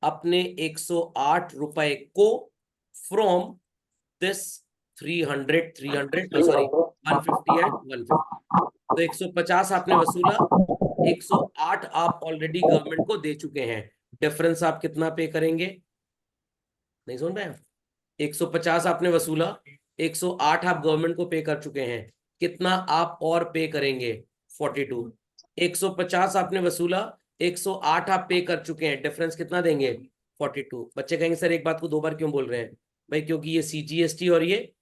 अपने 108 रुपए को फ्रॉम दिस 300 सॉरी 150 एंड 150। तो 150 आपने वसूला, 108 आप ऑलरेडी गवर्नमेंट को दे चुके हैं। डिफरेंस आप कितना पे करेंगे? नहीं सुन रहे हैं? 150 आपने वसूला, 108 आप गवर्नमेंट को पे कर चुके हैं, कितना आप और पे करेंगे? 42। 150 आपने वसूला, 108 आप पे कर चुके हैं, डिफरेंस कितना देंगे? 42। बच्चे कहेंगे सर एक बात को दो बार क्यों बोल रहे हैं? भाई क्योंकि ये सीजीएसटी और ये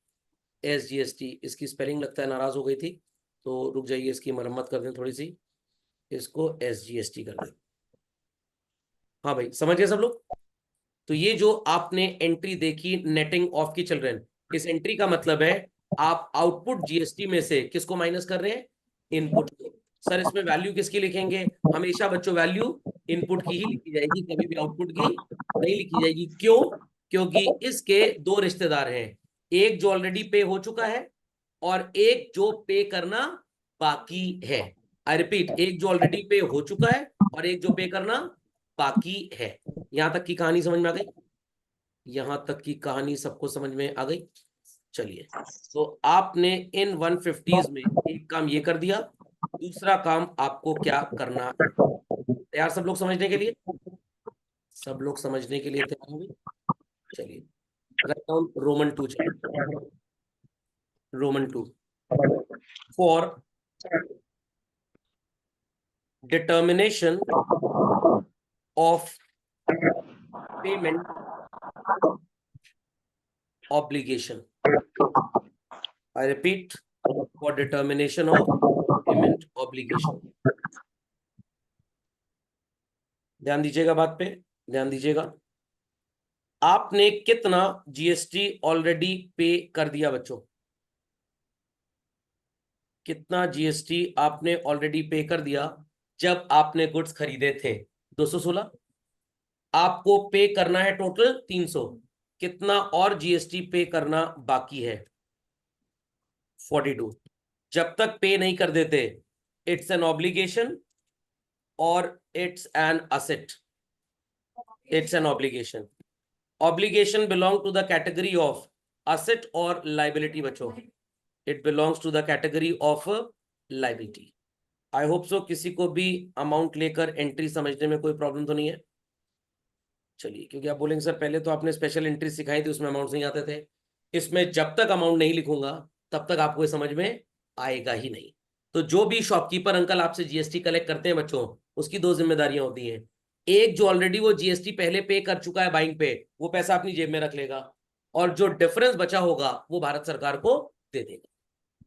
एसजीएसटी, इसकी स्पेलिंग लगता है नाराज हो गई थी, तो रुक जाइए, इसकी मरम्मत कर दें थोड़ी सी, इसको एसजीएसटी कर दें। हाँ भाई, समझ गए सब लोग? तो ये जो आपने एंट्री देखी नेटिंग ऑफ की चिल्ड्रन, इस एंट्री का मतलब है आप आउटपुट जीएसटी में से किसको माइनस कर रहे हैं? इनपुट को। सर इसमें वैल्यू किसकी लिखेंगे? हमेशा बच्चों वैल्यू इनपुट की ही लिखी जाएगी, कभी भी आउटपुट की नहीं लिखी जाएगी। क्यों? क्योंकि इसके दो रिश्तेदार हैं, एक जो ऑलरेडी पे हो चुका है और एक जो पे करना बाकी है। आई रिपीट, एक जो ऑलरेडी पे हो चुका है और एक जो पे करना बाकी है। यहां तक की कहानी समझ में आ गई? यहां तक की कहानी सबको समझ में आ गई? चलिए, तो आपने इन 150s में एक काम ये कर दिया, दूसरा काम आपको क्या करना है? तैयार सब लोग समझने के लिए? सब लोग समझने के लिए तैयार होंगे? चलिए, राइट डाउन रोमन 2। चलिए, Roman 2 for determination of payment obligation. I repeat, for determination of payment obligation. ध्यान दीजिएगा बात पे, ध्यान दीजिएगा। आपने कितना जीएसटी ऑलरेडी पे कर दिया बच्चों? कितना जीएसटी आपने ऑलरेडी पे कर दिया जब आपने गुड्स खरीदे थे? 216। आपको पे करना है टोटल 300, कितना और जीएसटी पे करना बाकी है? 42। जब तक पे नहीं कर देते इट्स एन ऑब्लिगेशन और it's an asset. It's an obligation. Obligation belong to the category of asset और लाइबिलिटी बच्चों। It belongs to the category of liability. I hope so किसी को भी अमाउंट लेकर एंट्री समझने में कोई प्रॉब्लम तो नहीं है। चलिए, क्योंकि आप बोलेंगे सर पहले तो आपने स्पेशल एंट्री सिखाई थी उसमें अमाउंट नहीं आते थे, इसमें जब तक अमाउंट नहीं लिखूंगा तब तक आपको ये समझ में आएगा ही नहीं। तो जो भी शॉपकीपर अंकल आपसे जीएसटी कलेक्ट करते हैं बच्चों, उसकी दो जिम्मेदारियां होती हैं। एक, जो ऑलरेडी वो जीएसटी पहले पे कर चुका है बाइंग पे, वो पैसा अपनी जेब में रख लेगा, और जो डिफरेंस बचा होगा वो भारत सरकार को दे देगा।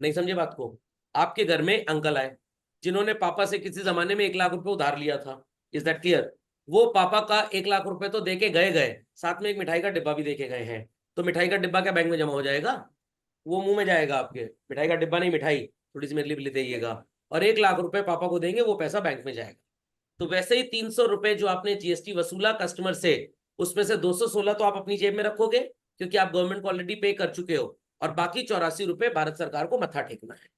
नहीं समझे बात को? आपके घर में अंकल आए जिन्होंने पापा से किसी जमाने में 1 लाख रुपए उधार लिया था, इज दैट क्लियर? वो पापा का 1 लाख रुपए तो देके गए, साथ में एक मिठाई का डिब्बा भी देके गए हैं। तो मिठाई का डिब्बा क्या बैंक में जमा हो जाएगा? वो मुंह में जाएगा आपके। मिठाई का डिब्बा नहीं, मिठाई थोड़ी सी मेरे लिए भी ले दीजिएगा। और 1 लाख रुपए पापा को देंगे, वो पैसा बैंक में जाएगा। तो वैसे ही 300 रुपए जो आपने जीएसटी वसूला कस्टमर से, उसमें से 216 तो आप अपनी जेब में रखोगे क्योंकि आप गवर्नमेंट को ऑलरेडी पे कर चुके हो, और बाकी 84 रुपए भारत सरकार को मत्था टेकना है।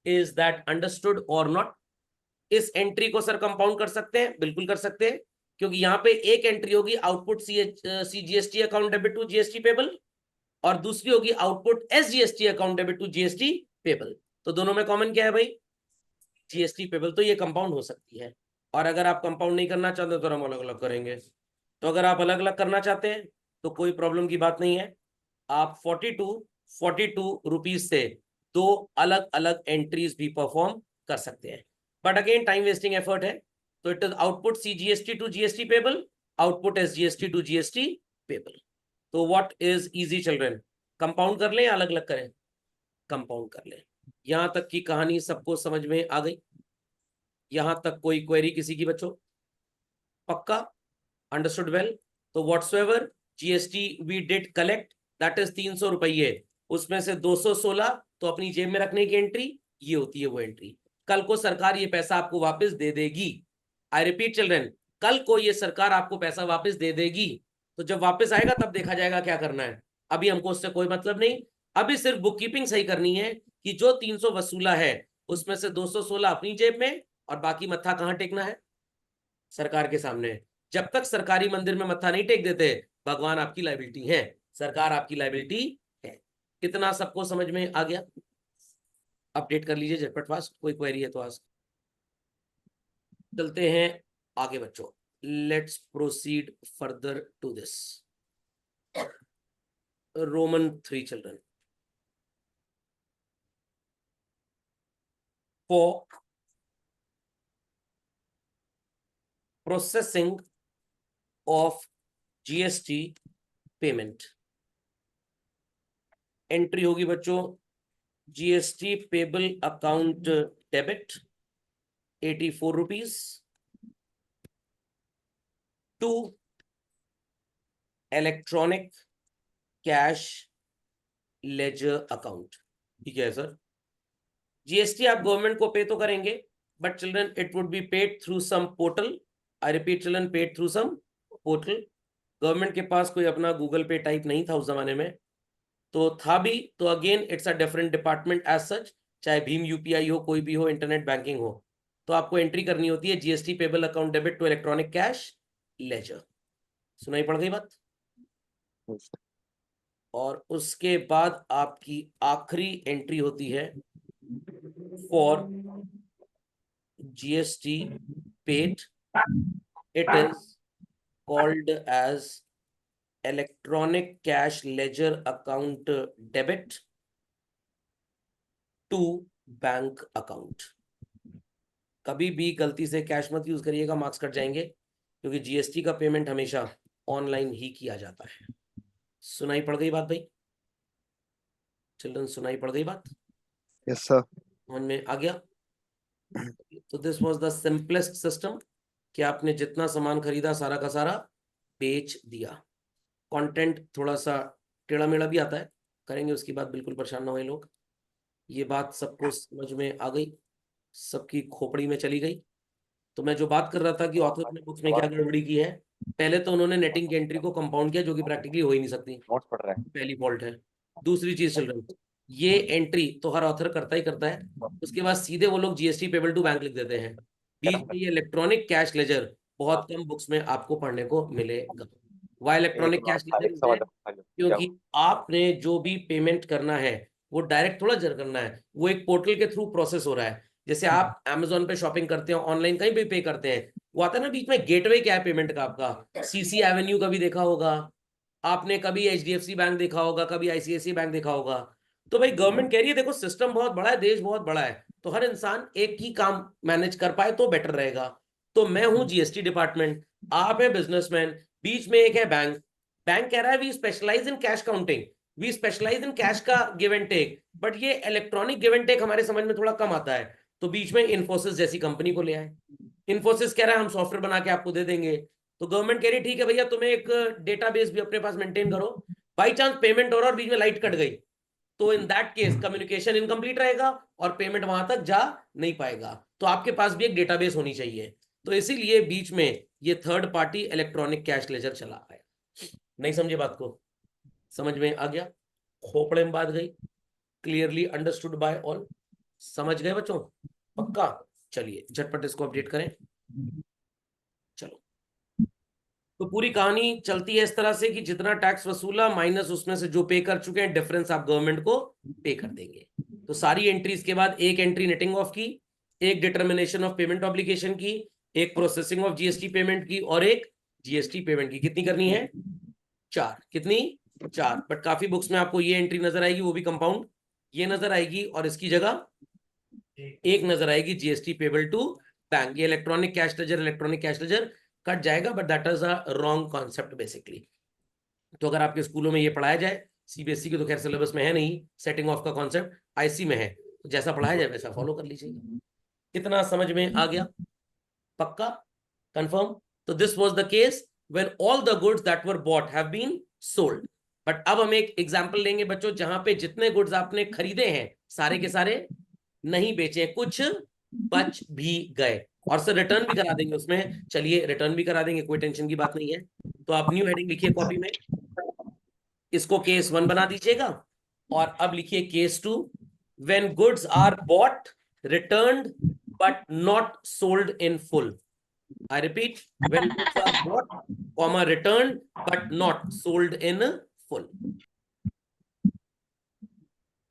इज दैट अंडरस्टूड और नॉट? इस एंट्री को सर कंपाउंड कर सकते हैं? बिल्कुल कर सकते हैं, क्योंकि यहाँ पे एक एंट्री होगी output CGST account debit to GST payable, और दूसरी होगी output SGST account debit to GST payable. तो दोनों में कॉमन क्या है भाई? GST payable. तो ये कंपाउंड हो सकती है। और अगर आप कंपाउंड नहीं करना चाहते तो हम अलग अलग करेंगे। तो अगर आप अलग अलग करना चाहते हैं तो कोई प्रॉब्लम की बात नहीं है, आप 42 रुपीज से दो अलग अलग एंट्रीज भी परफॉर्म कर सकते हैं। But again time wasting effort है। तो it is output CGST to GST payable, output SGST to GST payable. तो what is easy children? Compound कर लें या अलग अलग करें? कंपाउंड कर लें। यहां तक की कहानी सबको समझ में आ गई? यहां तक कोई क्वेरी किसी की बच्चों? पक्का? Understood well? तो whatsoever GST we did collect, that is 300 रुपये, उसमें से 216 तो अपनी जेब में रखने की एंट्री, ये होती है वो एंट्री। कल को सरकार ये पैसा आपको वापस दे देगी। आई रिपीट चिल्ड्रन, कल को ये सरकार आपको पैसा वापस दे देगी। तो जब वापस आएगा तब देखा जाएगा क्या करना है। अभी हमको उससे कोई मतलब नहीं। अभी सिर्फ बुक कीपिंग सही करनी है कि जो 300 वसूला है उसमें से 216 अपनी जेब में, और बाकी मत्था कहां टेकना है? सरकार के सामने। जब तक सरकारी मंदिर में मत्था नहीं टेक देते, भगवान आपकी लाइबिलिटी है, सरकार आपकी लाइबिलिटी है। कितना सबको समझ में आ गया? अपडेट कर लीजिए झटपट फास्ट, कोई क्वेरी है तो आज चलते हैं आगे बच्चों। Let's proceed further to this. Roman 3 children. For processing of GST payment, entry होगी बच्चों GST payable account debit 84 rupees to electronic cash ledger account. ठीक है सर, जीएसटी आप गवर्नमेंट को पे तो करेंगे, but children it would be paid through some portal. I repeat children, paid through some portal. Government के पास कोई अपना गूगल पे टाइप नहीं था उस जमाने में, तो था भी तो again it's a different department as such. चाहे भीम यूपीआई हो, कोई भी हो, इंटरनेट बैंकिंग हो, तो आपको एंट्री करनी होती है GST payable account debit to electronic cash ledger. सुनाई पड़ गई बात? और उसके बाद आपकी आखिरी एंट्री होती है for GST paid, it is called as electronic cash ledger account debit to bank account. कभी भी गलती से कैश मत यूज करिएगा, मार्क्स कट जाएंगे, क्योंकि जीएसटी का पेमेंट हमेशा ऑनलाइन ही किया जाता है। सुनाई पड़ गई बात भाई? चिल्ड्रन सुनाई पड़ गई बात? Yes sir. समझ में आ गया? तो this was the simplest system कि आपने जितना सामान खरीदा सारा का सारा बेच दिया। कंटेंट थोड़ा सा टेढ़ा मेढ़ा भी आता है, करेंगे उसकी बात, बिल्कुल परेशान ना हुए लोग। ये बात सबको समझ में आ गई? सबकी खोपड़ी में चली गई? तो मैं जो बात कर रहा था कि ऑथर ने बुक्स में क्या गड़बड़ी की है, पहले तो उन्होंने नेटिंग की एंट्री को कंपाउंड किया, जो कि प्रैक्टिकली हो ही नहीं सकती, नोट्स पढ़ रहा है। पहली फॉल्ट है। दूसरी चीज चिल्ड्रन, ये एंट्री तो हर ऑथर करता ही करता है, उसके बाद सीधे वो लोग जीएसटी पेबल टू बैंक लिख देते हैं। बीच में ये इलेक्ट्रॉनिक कैश लेजर बहुत कम बुक्स में आपको पढ़ने को मिलेगा। Why electronic cash ledger? क्योंकि आपने जो भी पेमेंट करना है वो डायरेक्ट थोड़ा जर करना है, वो एक पोर्टल के थ्रू प्रोसेस हो रहा है। जैसे आप Amazon पे शॉपिंग करते हो, ऑनलाइन कहीं भी पे करते हैं, वो आता है ना बीच में गेटवे क्या है पेमेंट का आपका, सीसी एवेन्यू कभी देखा होगा आपने, कभी HDFC बैंक देखा होगा, कभी ICICI बैंक देखा होगा। तो भाई गवर्नमेंट कह रही है देखो सिस्टम बहुत बड़ा है, देश बहुत बड़ा है, तो हर इंसान एक ही काम मैनेज कर पाए तो बेटर रहेगा। तो मैं हूं GST डिपार्टमेंट, आप है बिजनेसमैन, बीच में एक है बैंक। बैंक कह रहा है we specialise in cash counting, we specialise in cash का गिव एंड टेक, बट ये इलेक्ट्रॉनिक गिव एंड टेक हमारे समझ में थोड़ा कम आता है। तो बीच में इन्फोसिस जैसी कंपनी को ले आए। इन्फोसिस कह रहा है हम सॉफ्टवेयर बना के आपको दे देंगे। तो गवर्नमेंट कह रही ठीक है भैया, तुम्हें एक डेटाबेस भी अपने पास मेंटेन करो, बाई चांस पेमेंट हो रहा और बीच में लाइट कट गई, तो in that case communication incomplete रहेगा और पेमेंट वहां तक जा नहीं पाएगा। तो आपके पास भी एक डेटाबेस होनी चाहिए। तो इसीलिए बीच में ये third party electronic cash laser चला आया। नहीं समझे बात को? समझ में आ गया? खोपड़े में बात गई? Clearly understood by all? समझ गए बच्चों? पक्का? चलिए झटपट इसको अपडेट करें। चलो, तो पूरी कहानी चलती है इस तरह से कि जितना टैक्स वसूला माइनस उसमें से जो पे कर चुके हैं, डिफरेंस आप गवर्नमेंट को पे कर देंगे। तो सारी एंट्रीज के बाद एक एंट्री नेटिंग ऑफ की, एक डिटर्मिनेशन ऑफ पेमेंट ऑब्लिगेशन की, एक प्रोसेसिंग ऑफ GST पेमेंट की और एक GST पेमेंट की। कितनी करनी है? 4। कितनी? 4। बट काफी बुक्स में आपको ये एंट्री नजर आएगी, वो भी कंपाउंड, ये नजर आएगी, और इसकी जगह एक नजर आएगी GST पेबल टू बैंक। ये इलेक्ट्रॉनिक कैश लेजर कट जाएगा, but that is a wrong concept basically. तो अगर आपके स्कूलों में ये पढ़ाया जाए, CBSE के तो खैर सिलेबस में है नहीं, सेटिंग ऑफ का कॉन्सेप्ट IC में है, तो जैसा पढ़ाया जाए वैसा फॉलो कर लीजिएगा। कितना समझ में आ गया? पक्का? कंफर्म? तो this was the case when all the goods that were bought have been sold. But अब हम एक एग्जांपल लेंगे बच्चों, जहां पे जितने गुड्स आपने खरीदे हैं सारे के सारे नहीं बेचे, कुछ बच भी गए, और सर रिटर्न भी करा देंगे उसमें। चलिए रिटर्न भी करा देंगे, कोई टेंशन की बात नहीं है। तो आप न्यू हेडिंग लिखिए कॉपी में, इसको केस 1 बना दीजिएगा, और अब लिखिए case 2, when goods are bought, returned but not sold in full. I repeat, when goods are bought, comma returned but not sold in full.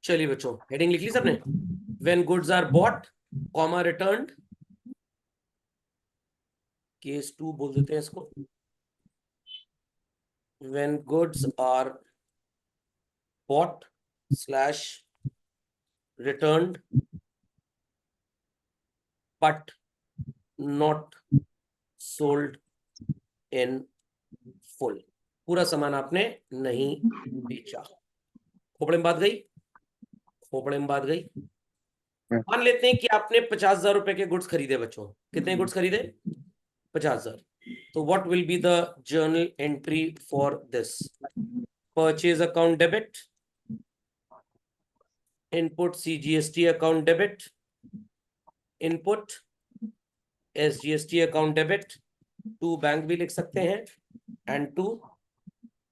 चलिए बच्चों हेडिंग लिख ली सबने? When goods are bought, comma returned, case 2 बोल देते हैं इसको। When goods are bought slash returned but not sold in full, पूरा सामान आपने नहीं बेचा। खोपड़े में बात गई? खोपड़े में बात गई? मान लेते हैं कि आपने 50,000 रुपए के गुड्स खरीदे बच्चों। कितने गुड्स खरीदे? 50,000। तो what will be the journal entry for this? Purchase account debit, input CGST account debit, input SGST account debit, to bank भी लिख सकते हैं, एंड टू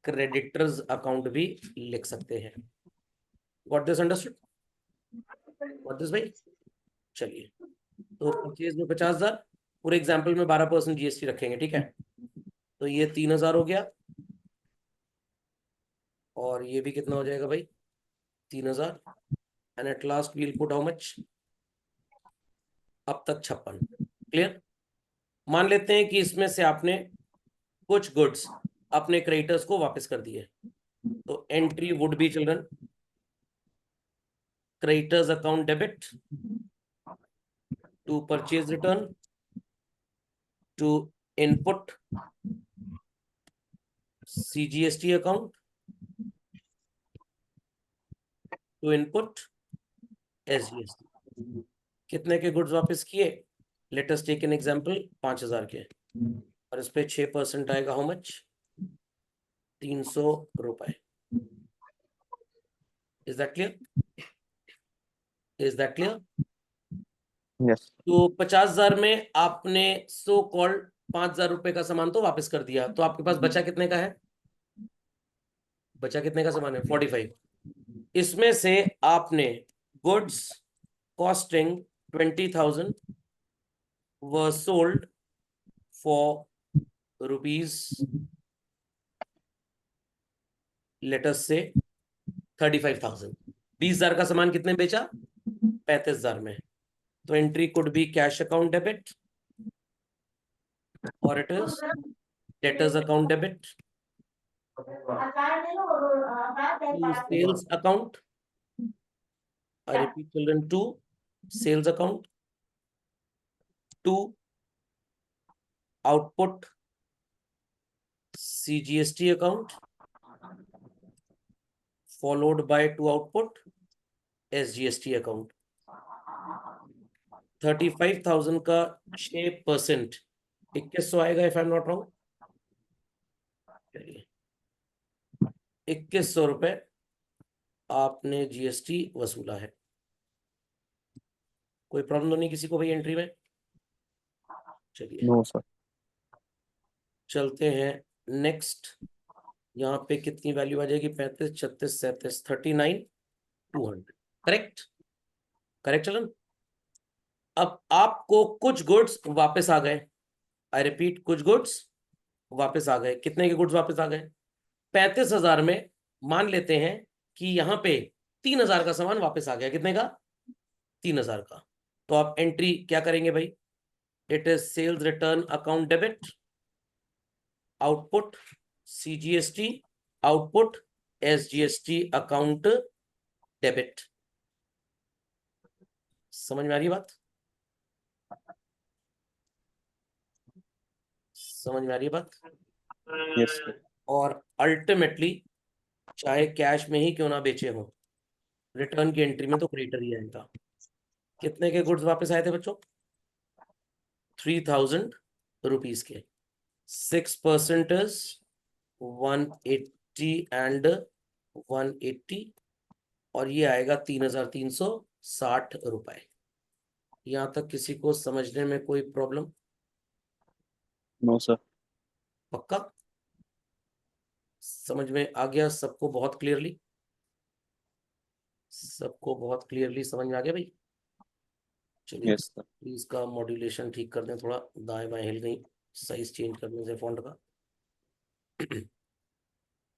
क्रेडिटर्स अकाउंट भी लिख सकते हैं। What this understood? What this भाई? चलिए, तो परचेज में 50,000, पूरे एग्जाम्पल में 12% GST रखेंगे, ठीक है? तो ये 3,000 हो गया, और ये भी कितना हो जाएगा भाई? 3,000, and at last we'll put how much? अब तक 56। क्लियर? मान लेते हैं कि इसमें से आपने कुछ गुड्स अपने क्रेडिटर्स को वापस कर दिए, तो entry would be children creditors account debit to purchase return to input CGST account to input SGST। कितने के गुड्स वापस किए? Let us take an example, 5,000 के, और इस पे 6% आएगा, हाउ मच? 300 रुपए। Is that clear? Is that clear? Yes. तो 50,000 में आपने सो कॉल्ड 5,000 रुपए का सामान तो वापस कर दिया, तो आपके पास बचा कितने का है? बचा कितने का सामान है? 45। इसमें से आपने goods costing 20,000 were sold for rupees, let us से 35,000। 20,000 का सामान कितने बेचा? 35,000 में। तो entry could be cash account debit और it is debtors account debit to sales account. I repeat, children, to sales account, to output CGST account, followed by to output SGST account. 35,000 का 6% 2100 आएगा, if I'm not wrong. 2100 रुपए आपने GST वसूला है। कोई problem तो नहीं किसी को भाई एंट्री में? चलिए No, sir. चलते हैं नेक्स्ट। यहाँ पे कितनी वैल्यू आ जाएगी? 35, 36, 37, 39, 200। करेक्ट, करेक्ट चलन। अब आपको कुछ गुड्स वापस आ गए। आई रिपीट, कुछ गुड्स वापस आ गए। कितने के गुड्स वापस आ गए? 35,000 में मान लेते हैं कि यहाँ पे 3,000 का सामान वापस आ गया। कितने का? 3,000 का। तो आप एंट्री क्या करेंगे भाई? It is sales return account debit, output CGST, output SGST account debit. समझ में आ रही बात? समझ में आ रही बात? Yes, sir. और अल्टीमेटली चाहे कैश में ही क्यों ना बेचे हो, रिटर्न की एंट्री में तो क्रेडिटर ही आएगा। कितने के गुड्स वापस आए थे बच्चों? 3,000 रुपीज के। 6% इज 180 एंड 180 और ये आएगा 3,360 रुपए। यहां तक किसी को समझने में कोई प्रॉब्लम? No, sir. पक्का समझ में आ गया सबको? बहुत क्लियरली, सबको बहुत क्लियरली समझ में आ गया भाई? चलिए Yes, sir. प्लीज का मॉड्यूलेशन ठीक कर दें, थोड़ा दाएं बाएं हिल गई साइज चेंज करने से फॉन्ट का।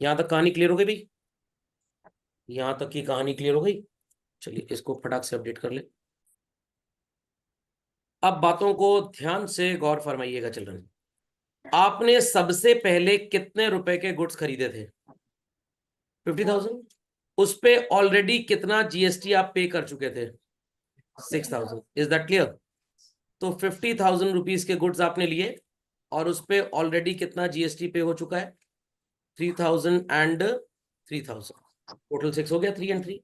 यहां तक कहानी क्लियर हो गई भाई? यहां तक की कहानी क्लियर हो गई? चलिए इसको फटाक से अपडेट कर ले। अब बातों को ध्यान से गौर फरमाइएगा चिल्ड्रन। आपने सबसे पहले कितने रुपए के गुड्स खरीदे थे? 50,000। उस पे ऑलरेडी कितना जीएसटी आप पे कर चुके थे? 6,000। Is that clear? तो 50,000 रुपीज के गुड्स आपने लिए और उस पे ऑलरेडी कितना जीएसटी पे हो चुका है? 3,000 एंड 3,000, टोटल 6 हो गया, 3 एंड 3।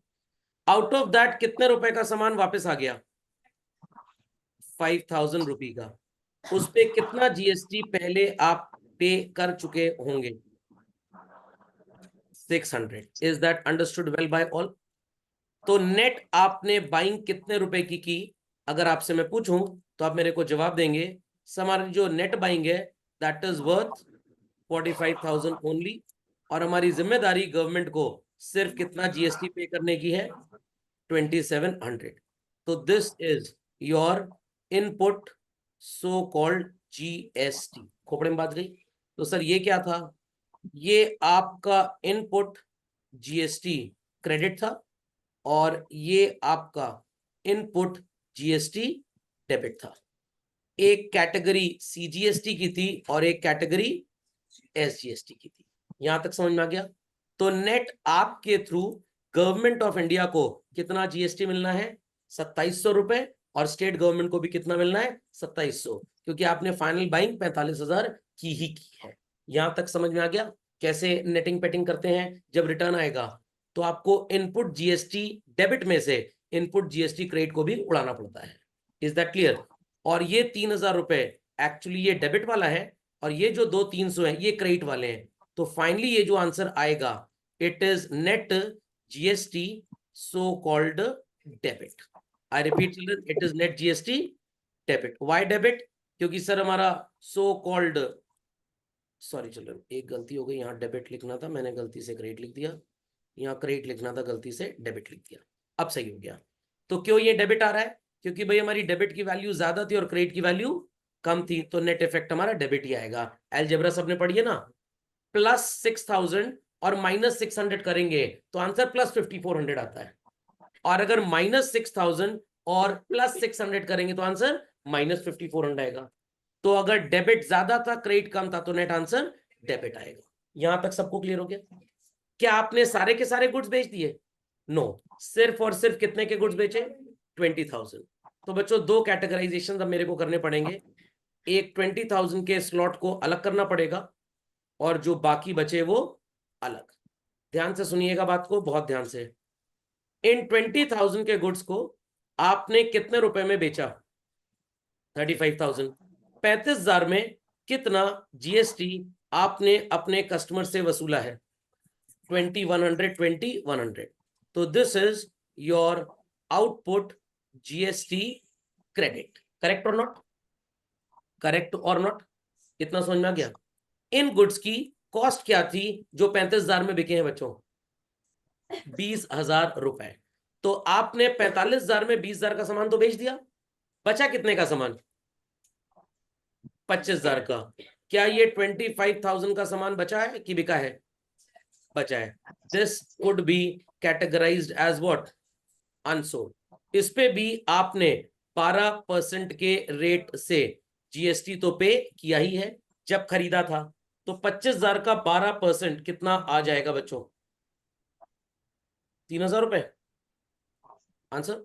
आउट ऑफ दैट कितने रुपए का सामान वापस आ गया? 5,000 रुपी का। उस पे कितना जीएसटी पहले आप पे कर चुके होंगे? 600। Is that understood well by all? तो नेट आपने बाइंग कितने रुपए की? अगर आपसे मैं पूछूं तो आप मेरे को जवाब देंगे हमारी जो नेट बाइंग है दैट इज वर्थ 45,000 ओनली, और हमारी जिम्मेदारी गवर्नमेंट को सिर्फ कितना जीएसटी पे करने की है? 2,700। तो this is your input so called GST. खोपड़े में बात गई? तो सर ये क्या था? ये आपका इनपुट जीएसटी क्रेडिट था और ये आपका इनपुट जीएसटी डेबिट था। एक कैटेगरी सीजीएसटी की थी और एक कैटेगरी एसजीएसटी की थी। यहां तक समझ में आ गया? तो नेट आपके थ्रू गवर्नमेंट ऑफ इंडिया को कितना जीएसटी मिलना है? 2,700 रुपए, और स्टेट गवर्नमेंट को भी कितना मिलना है? 2,700, क्योंकि आपने फाइनल बाइंग 45,000 की ही की है। यहां तक समझ में आ गया कैसे नेटिंग पेटिंग करते हैं? जब रिटर्न आएगा तो आपको इनपुट जीएसटी डेबिट में से इनपुट जीएसटी क्रेडिट को भी उड़ाना पड़ता है। Is that clear? और ये 3,000 रुपए एक्चुअली ये डेबिट वाला है और ये जो 2,300 है ये क्रेडिट वाले हैं। तो फाइनली ये जो आंसर आएगा it is net GST so called debit. I repeat children, it is net GST debit. Why debit? क्योंकि सर हमारा सो कॉल्ड, सॉरी चिल्ड्रन एक गलती हो गई, यहाँ डेबिट लिखना था, मैंने गलती से क्रेडिट लिख दिया। यहाँ क्रेडिट लिखना था, गलती से डेबिट लिख दिया। अब सही हो गया। तो क्यों ये डेबिट आ रहा है? क्योंकि भाई हमारी डेबिट की वैल्यू ज्यादा थी और क्रेडिट की वैल्यू कम थी, तो नेट इफेक्ट हमारा डेबिट ही आएगा। अलजेब्रा सबने पढ़ी है ना? +6,000 और -600 करेंगे तो आंसर +5,400 आता है। और अगर -6,000 और +600 करेंगे तो आंसर -5,400 आएगा। तो अगर डेबिट ज्यादा था क्रेडिट कम था तो नेट आंसर डेबिट आएगा। यहां तक सबको क्लियर हो गया? क्या आपने सारे के सारे गुड्स बेच दिए? नो, सिर्फ और सिर्फ कितने के गुड्स बेचे? 20,000। तो बच्चों दो कैटेगराइजेशन अब मेरे को करने पड़ेंगे। एक 20,000 के स्लॉट को अलग करना पड़ेगा और जो बाकी बचे वो अलग। ध्यान से सुनिएगा बात को, बहुत ध्यान से। इन 20,000 के गुड्स को आपने कितने रुपए में बेचा? 35,000। 35,000 में कितना जीएसटी आपने अपने कस्टमर से वसूला है? 2,100। तो this is your output GST credit. Correct और नॉट? करेक्ट और नॉट? इतना समझ में आ गया? इन गुड्स की कॉस्ट क्या थी जो 35,000 में बिके हैं बच्चों? 20,000 रुपए। तो आपने 45,000 में 20,000 का सामान तो बेच दिया, बचा कितने का सामान? 25,000 का। क्या ये 25,000 का सामान बचा है कि बिका है? बचा है। This could be categorised as what? Unsold. इस पे भी आपने 12% के रेट से जीएसटी तो पे किया ही है जब खरीदा था। तो 25,000 का 12% कितना आ जाएगा बच्चों? 3,000 रुपए। आंसर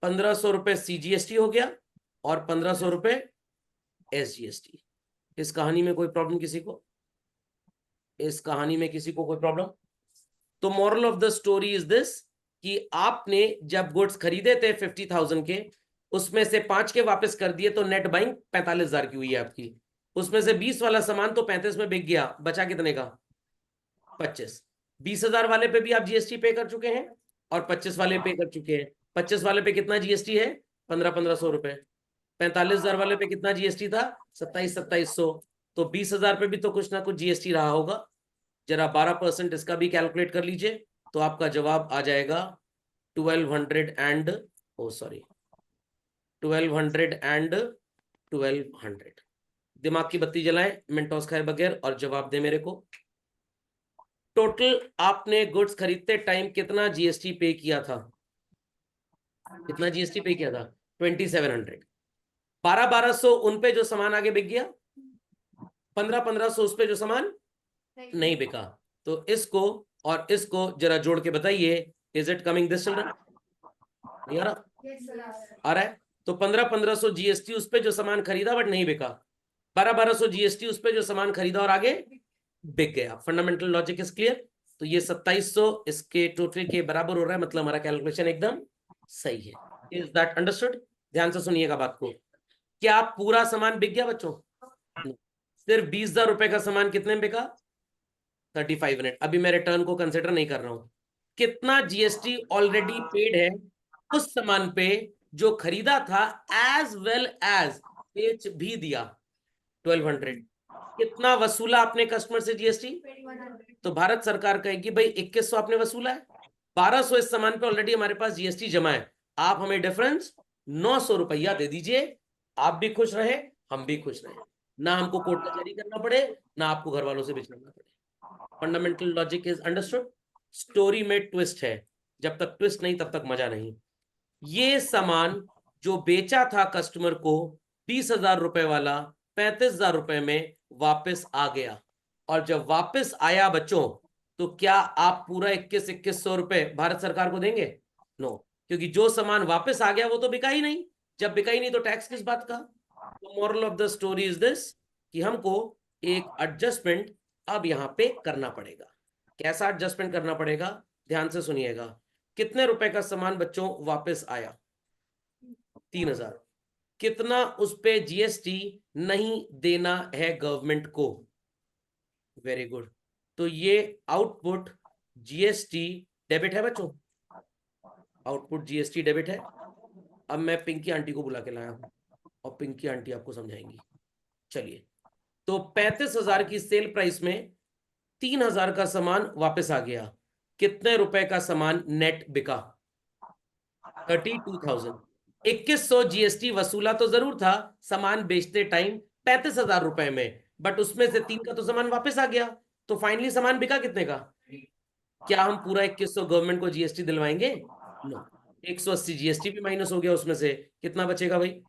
1,500 रुपए सीजीएसटी हो गया और 1,500 रुपए एसजीएसटी। इस कहानी में कोई प्रॉब्लम किसी को? इस कहानी में किसी को कोई प्रॉब्लम? तो moral of the story is this कि आपने जब गुड्स खरीदे थे 50,000 के, उसमें से 5 के वापस कर दिए तो नेट बाइंग 45,000 की हुई है आपकी। उसमें से 20 वाला सामान तो 35 में बिक गया, बचा कितने का? 25। 20,000 वाले पे भी आप जीएसटी पे कर चुके हैं और 25 वाले पे कर चुके हैं। 25 वाले पे कितना जीएसटी है? 1,500 रुपए। 45,000 वाले पे कितना जीएसटी था? 27,000। तो 20,000 पे भी तो कुछ ना कुछ जीएसटी रहा होगा। जरा 12% इसका भी कैलकुलेट कर लीजिए तो आपका जवाब आ जाएगा 1,200 एंड 1,200। दिमाग की बत्ती जलाएं, मिनटोस खाए बगैर और जवाब दे मेरे को। टोटल आपने गुड्स खरीदते टाइम कितना जीएसटी पे किया था? कितना जीएसटी पे किया था? 2,700। 1,200 उन पे जो सामान आगे बिक गया, 1,500 उस पे जो सामान नहीं बिका। तो इसको और इसको जरा जोड़ के बताइए, is it coming this children? नहीं आ रहा? आ रहा है। तो 1,500 जीएसटी उस पे जो सामान खरीदा बट नहीं बिका, 1,200 जीएसटी उस पे जो सामान खरीदा और आगे बिक गया। Fundamental logic is clear? तो ये 2,700 इसके टोटल के बराबर हो रहा है, मतलब हमारा कैलकुलेशन एकदम सही है। Is that understood? ध्यान से सुनिएगा बात को। क्या पूरा सामान बिक गया बच्चों? सिर्फ 20,000 रुपए का सामान कितने में बिका? 3500। अभी मैं रिटर्न को कंसिडर नहीं कर रहा हूं। कितना जीएसटी ऑलरेडी पेड है उस सामान पे जो खरीदा था, एज वेल एज बेच भी दिया? 1,200। कितना वसूला आपने कस्टमर से जीएसटी? तो भारत सरकार कहेगी भाई 2,100 आपने वसूला है, 1,200 इस सामान पे ऑलरेडी हमारे पास जीएसटी जमा है, आप हमें डिफरेंस 900 रुपया दे दीजिए। आप भी खुश रहे, हम भी खुश रहे, ना हमको कोर्ट कचहरी करना पड़े, ना आपको घर वालों से बेचना पड़े। Fundamental logic is understood? Story में ट्विस्ट है, जब तक ट्विस्ट नहीं तब तक मजा नहीं। ये सामान जो बेचा था कस्टमर को 20,000 रुपए वाला, 35,000 रुपए में वापस आ गया। और जब वापस आया बच्चों, तो क्या आप पूरा 21,100 रुपए भारत सरकार को देंगे? नो, क्योंकि जो सामान वापस आ गया वो तो बिका ही नहीं। जब बिका ही नहीं तो टैक्स किस बात का? तो moral of the story is this कि हमको एक एडजस्टमेंट अब यहां पे करना पड़ेगा। कैसा एडजस्टमेंट करना पड़ेगा? ध्यान से सुनिएगा। कितने रुपए का सामान बच्चों वापस आया? 3,000। कितना उस पे जीएसटी नहीं देना है गवर्नमेंट को? Very good. तो ये आउटपुट जीएसटी डेबिट है बच्चों, आउटपुट जीएसटी डेबिट है। अब मैं पिंकी आंटी को बुला के लाया हूं और पिंकी आंटी आपको समझाएंगी। चलिए, तो 35,000 की सेल प्राइस में 3,000 का सामान वापस आ गया। कितने रुपए का सामान नेट बिका? 32,000। 2,100 जीएसटी वसूला तो जरूर था सामान बेचते टाइम 35,000 रुपए में, बट उसमें से 3 का तो सामान वापस आ गया। तो फाइनली सामान बिका कितने का? क्या हम पूरा 2,100 गवर्नमेंट को जीएसटी दिलवाएंगे? नो, 180 जीएसटी भी माइनस हो गया, उसमें से कितना बचेगा भाई?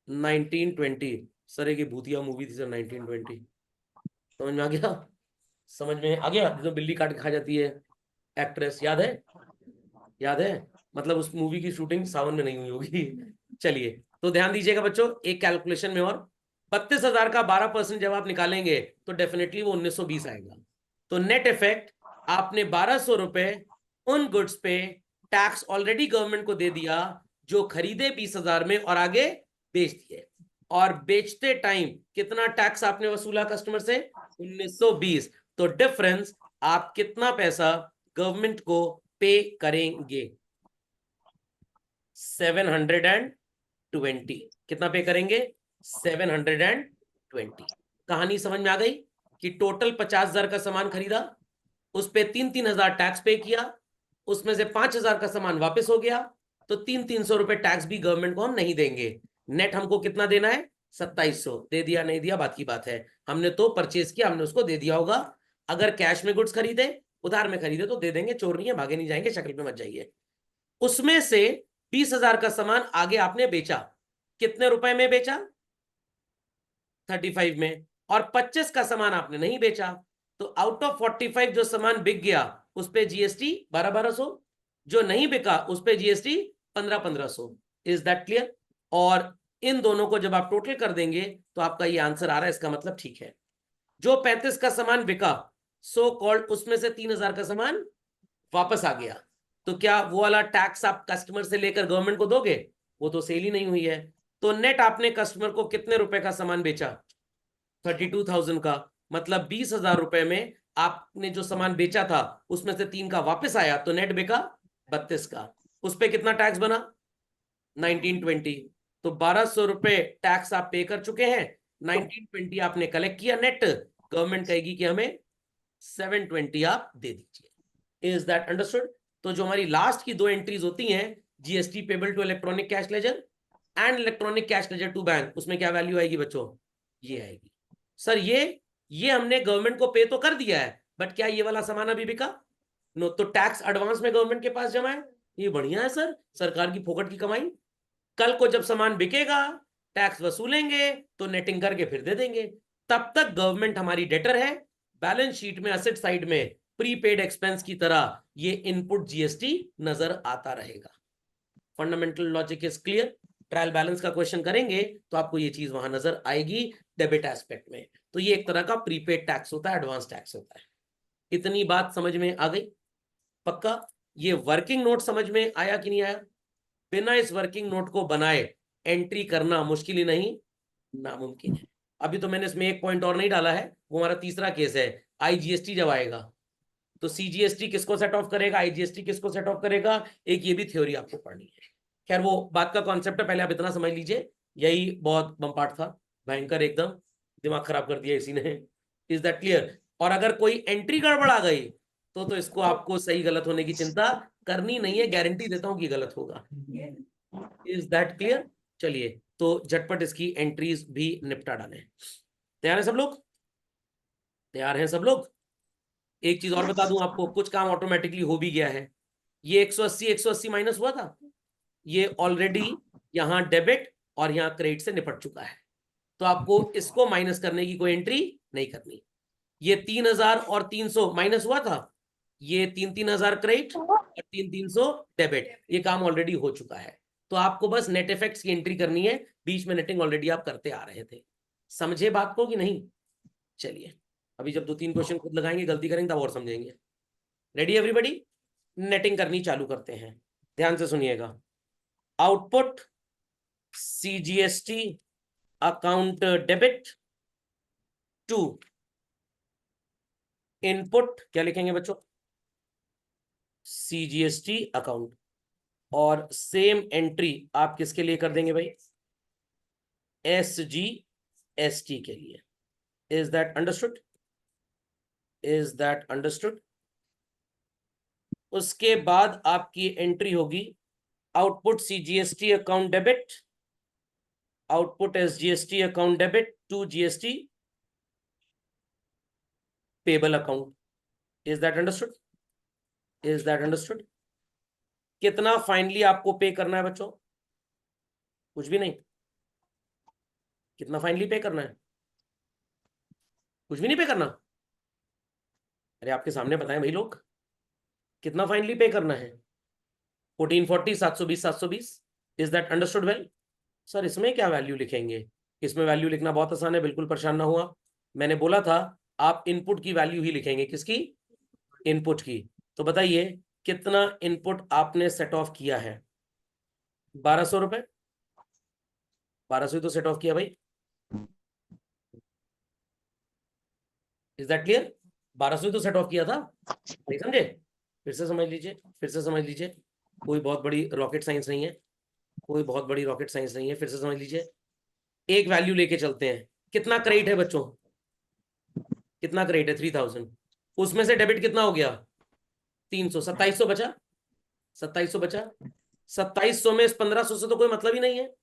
1920। सर एक भूतिया मूवी थी सर 1920, समझ में आ गया? समझ में आ गया, जो बिल्ली काट के खा जाती है, एक्ट्रेस, याद है? याद है? मतलब उस मूवी की शूटिंग सावन में नहीं हुई होगी। चलिए, तो ध्यान दीजिएगा बच्चों, एक कैलकुलेशन में और 32,000 का 12% जब आप निकालेंगे तो डेफिनेटली वो 1920 आएगा। तो नेट इफेक्ट, आपने 1200 रुपए उन गुड्स पे टैक्स ऑलरेडी गवर्नमेंट को दे दिया जो खरीदे 20,000 में और आगे बेच दिए, और बेचते टाइम कितना टैक्स आपने वसूला कस्टमर से? 1920। तो डिफरेंस आप कितना पैसा गवर्नमेंट को पे करेंगे? 720। कितना पे करेंगे? 720। कहानी समझ में आ गई कि टोटल 50,000 का सामान खरीदा, उस पे 3,000 टैक्स पे किया, उसमें से 5,000 का सामान वापस हो गया, तो 300 रुपए टैक्स भी गवर्नमेंट को हम नहीं देंगे। नेट हमको कितना देना है? 2700। दे दिया नहीं दिया बात की बात है, हमने तो परचेज किया, हमने उसको दे दिया होगा। अगर कैश में गुड्स खरीदे, उधार में खरीदे तो दे देंगे, चोर नहीं है, भागे नहीं जाएंगे, शक्ल पे मत जाइए। उसमें से 20,000 का सामान आगे आपने बेचा, कितने रुपए में बेचा? 35 में। और 25 का सामान आपने नहीं बेचा, तो आउट ऑफ 45 जो सामान बिक गया उस पे जीएसटी 1200, जो नहीं बिका उस पे जीएसटी 1500। Is that clear? और इन दोनों को जब आप टोटल कर देंगे तो आपका ये आंसर आ रहा है, इसका मतलब ठीक है। जो 35 का सामान बिका, सो कॉल्ड उसमें से 3,000 का सामान वापस आ गया, तो क्या वो वाला टैक्स आप कस्टमर से लेकर गवर्नमेंट को दोगे? वो तो सेल ही नहीं हुई है। तो नेट आपने कस्टमर को कितने रुपए का सामान बेचा? 32,000 का। मतलब 20,000 रुपए में आपने जो सामान बेचा था उसमें से 3 का वापस आया, तो नेट बिका 32 का। उस पे कितना टैक्स बना? 1920। तो 1,200 रुपए टैक्स आप पे कर चुके हैं, 1920 आपने कलेक्ट किया, नेट गवर्नमेंट कहेगी कि हमें 720 आप दे दीजिए। Is that understood? तो जो हमारी लास्ट की दो एंट्रीज होती हैं, GST payable to electronic cash ledger and electronic cash ledger to bank, उसमें क्या वैल्यू आएगी बच्चों? ये आएगी। सर ये हमने गवर्नमेंट को पे तो कर दिया है, बट क्या ये वाला सामान अभी बिका? नो, तो टैक्स एडवांस में गवर्नमेंट के पास जमा है। ये बढ़िया है सर, सरकार की फोकट की कमाई। कल को जब सामान बिकेगा, टैक्स वसूलेंगे तो नेटिंग करके फिर दे देंगे। तब तक गवर्नमेंट हमारी डेटर है, बैलेंस शीट में असेट साइड में प्रीपेड एक्सपेंस की तरह ये इनपुट जीएसटी नजर आता रहेगा। Fundamental logic is clear? Trial balance का क्वेश्चन करेंगे तो आपको ये चीज वहां नजर आएगी डेबिट एस्पेक्ट में। तो ये एक तरह का प्रीपेड टैक्स होता है, एडवांस टैक्स होता है। इतनी बात समझ में आ गई? पक्का? ये वर्किंग नोट समझ में आया कि नहीं आया? बिना इस वर्किंग नोट को बनाए एंट्री करना मुश्किल ही नहीं, नामुमकिन है। अभी तो मैंने इसमें एक पॉइंट और नहीं डाला है, वो हमारा तीसरा केस है। आईजीएसटी जब आएगा तो सीजीएसटी किसको सेट ऑफ करेगा, आईजीएसटी किसको सेट ऑफ करेगा, एक ये भी थ्योरी आपको पढ़नी है। खैर वो बात का कॉन्सेप्ट है, पहले आप इतना समझ लीजिए, यही बहुत बम्पार्ट था, भयंकर एकदम, दिमाग खराब कर दिया इसी ने। Is that clear? और अगर कोई एंट्री गड़बड़ आ गई तो इसको आपको सही गलत होने की चिंता करनी नहीं है, गारंटी देता हूं कि गलत होगा। Is that clear? चलिए, तो झटपट इसकी एंट्रीज भी निपटा डालें। तैयार है सब लोग? तैयार हैं सब लोग? एक चीज और बता दूं आपको, कुछ काम ऑटोमेटिकली हो भी गया है। ये 180 माइनस हुआ था, ये ऑलरेडी यहाँ डेबिट और यहाँ क्रेडिट से निपट चुका है, तो आपको इसको माइनस करने की कोई एंट्री नहीं करनी। ये 3,000 और 300 माइनस हुआ था, ये 3,000 क्रेडिट और 3,300 डेबिट, ये काम ऑलरेडी हो चुका है। तो आपको बस नेट इफेक्ट्स की एंट्री करनी है, बीच में नेटिंग ऑलरेडी आप करते आ रहे थे। समझे बात को कि नहीं? चलिए, अभी जब 2-3 क्वेश्चन खुद लगाएंगे, गलती करेंगे तब और समझेंगे। Ready everybody? नेटिंग करनी चालू करते हैं, ध्यान से सुनिएगा। Output CGST account debit to input, क्या लिखेंगे बच्चों? CGST account. और सेम एंट्री आप किसके लिए कर देंगे भाई? एसजीएसटी के लिए। Is that understood? Is that understood? उसके बाद आपकी एंट्री होगी output CGST account debit, output SGST account debit to GST payable account. Is that understood? Is that understood? कितना फाइनली आपको पे करना है बच्चों? कुछ भी नहीं। कितना फाइनली पे करना है? कुछ भी नहीं पे करना। अरे आपके सामने बताएं भाई लोग, कितना फाइनली पे करना है? 1440, 720, 720। Is that understood well? Sir इसमें क्या वैल्यू लिखेंगे? इसमें वैल्यू लिखना बहुत आसान है, बिल्कुल परेशान ना हुआ। मैंने बोला था आप इनपुट की वैल्यू ही लिखेंगे। किसकी? इनपुट की। तो बताइए कितना इनपुट आपने सेट ऑफ किया है? 1200 रुपए। 1200 ही तो सेट ऑफ किया भाई। Is that clear? 1200 ही तो सेट ऑफ किया था, नहीं समझे? फिर से समझ लीजिए, फिर से समझ लीजिए। कोई बहुत बड़ी रॉकेट साइंस नहीं है, कोई बहुत बड़ी रॉकेट साइंस नहीं है। फिर से समझ लीजिए, एक वैल्यू लेके चलते हैं। कितना क्रेडिट है बच्चों? कितना क्रेडिट है? 3000। उसमें से डेबिट कितना हो गया? 300। 2700 बचा। 2700 बचा। 2700 में इस 1500 से तो कोई मतलब ही नहीं है।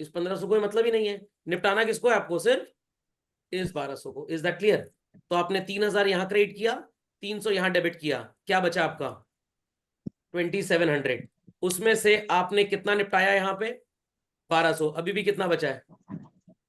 इस 1500 कोई मतलब ही नहीं है। निपटाना किसको है आपको? सिर्फ इस 1200 को। Is that clear? तो आपने 3000 यहां क्रेडिट किया, 300 यहां डेबिट किया, क्या बचा आपका? 2700। उसमें से आपने कितना निपटाया यहां पे? 1200। अभी भी कितना बचा है?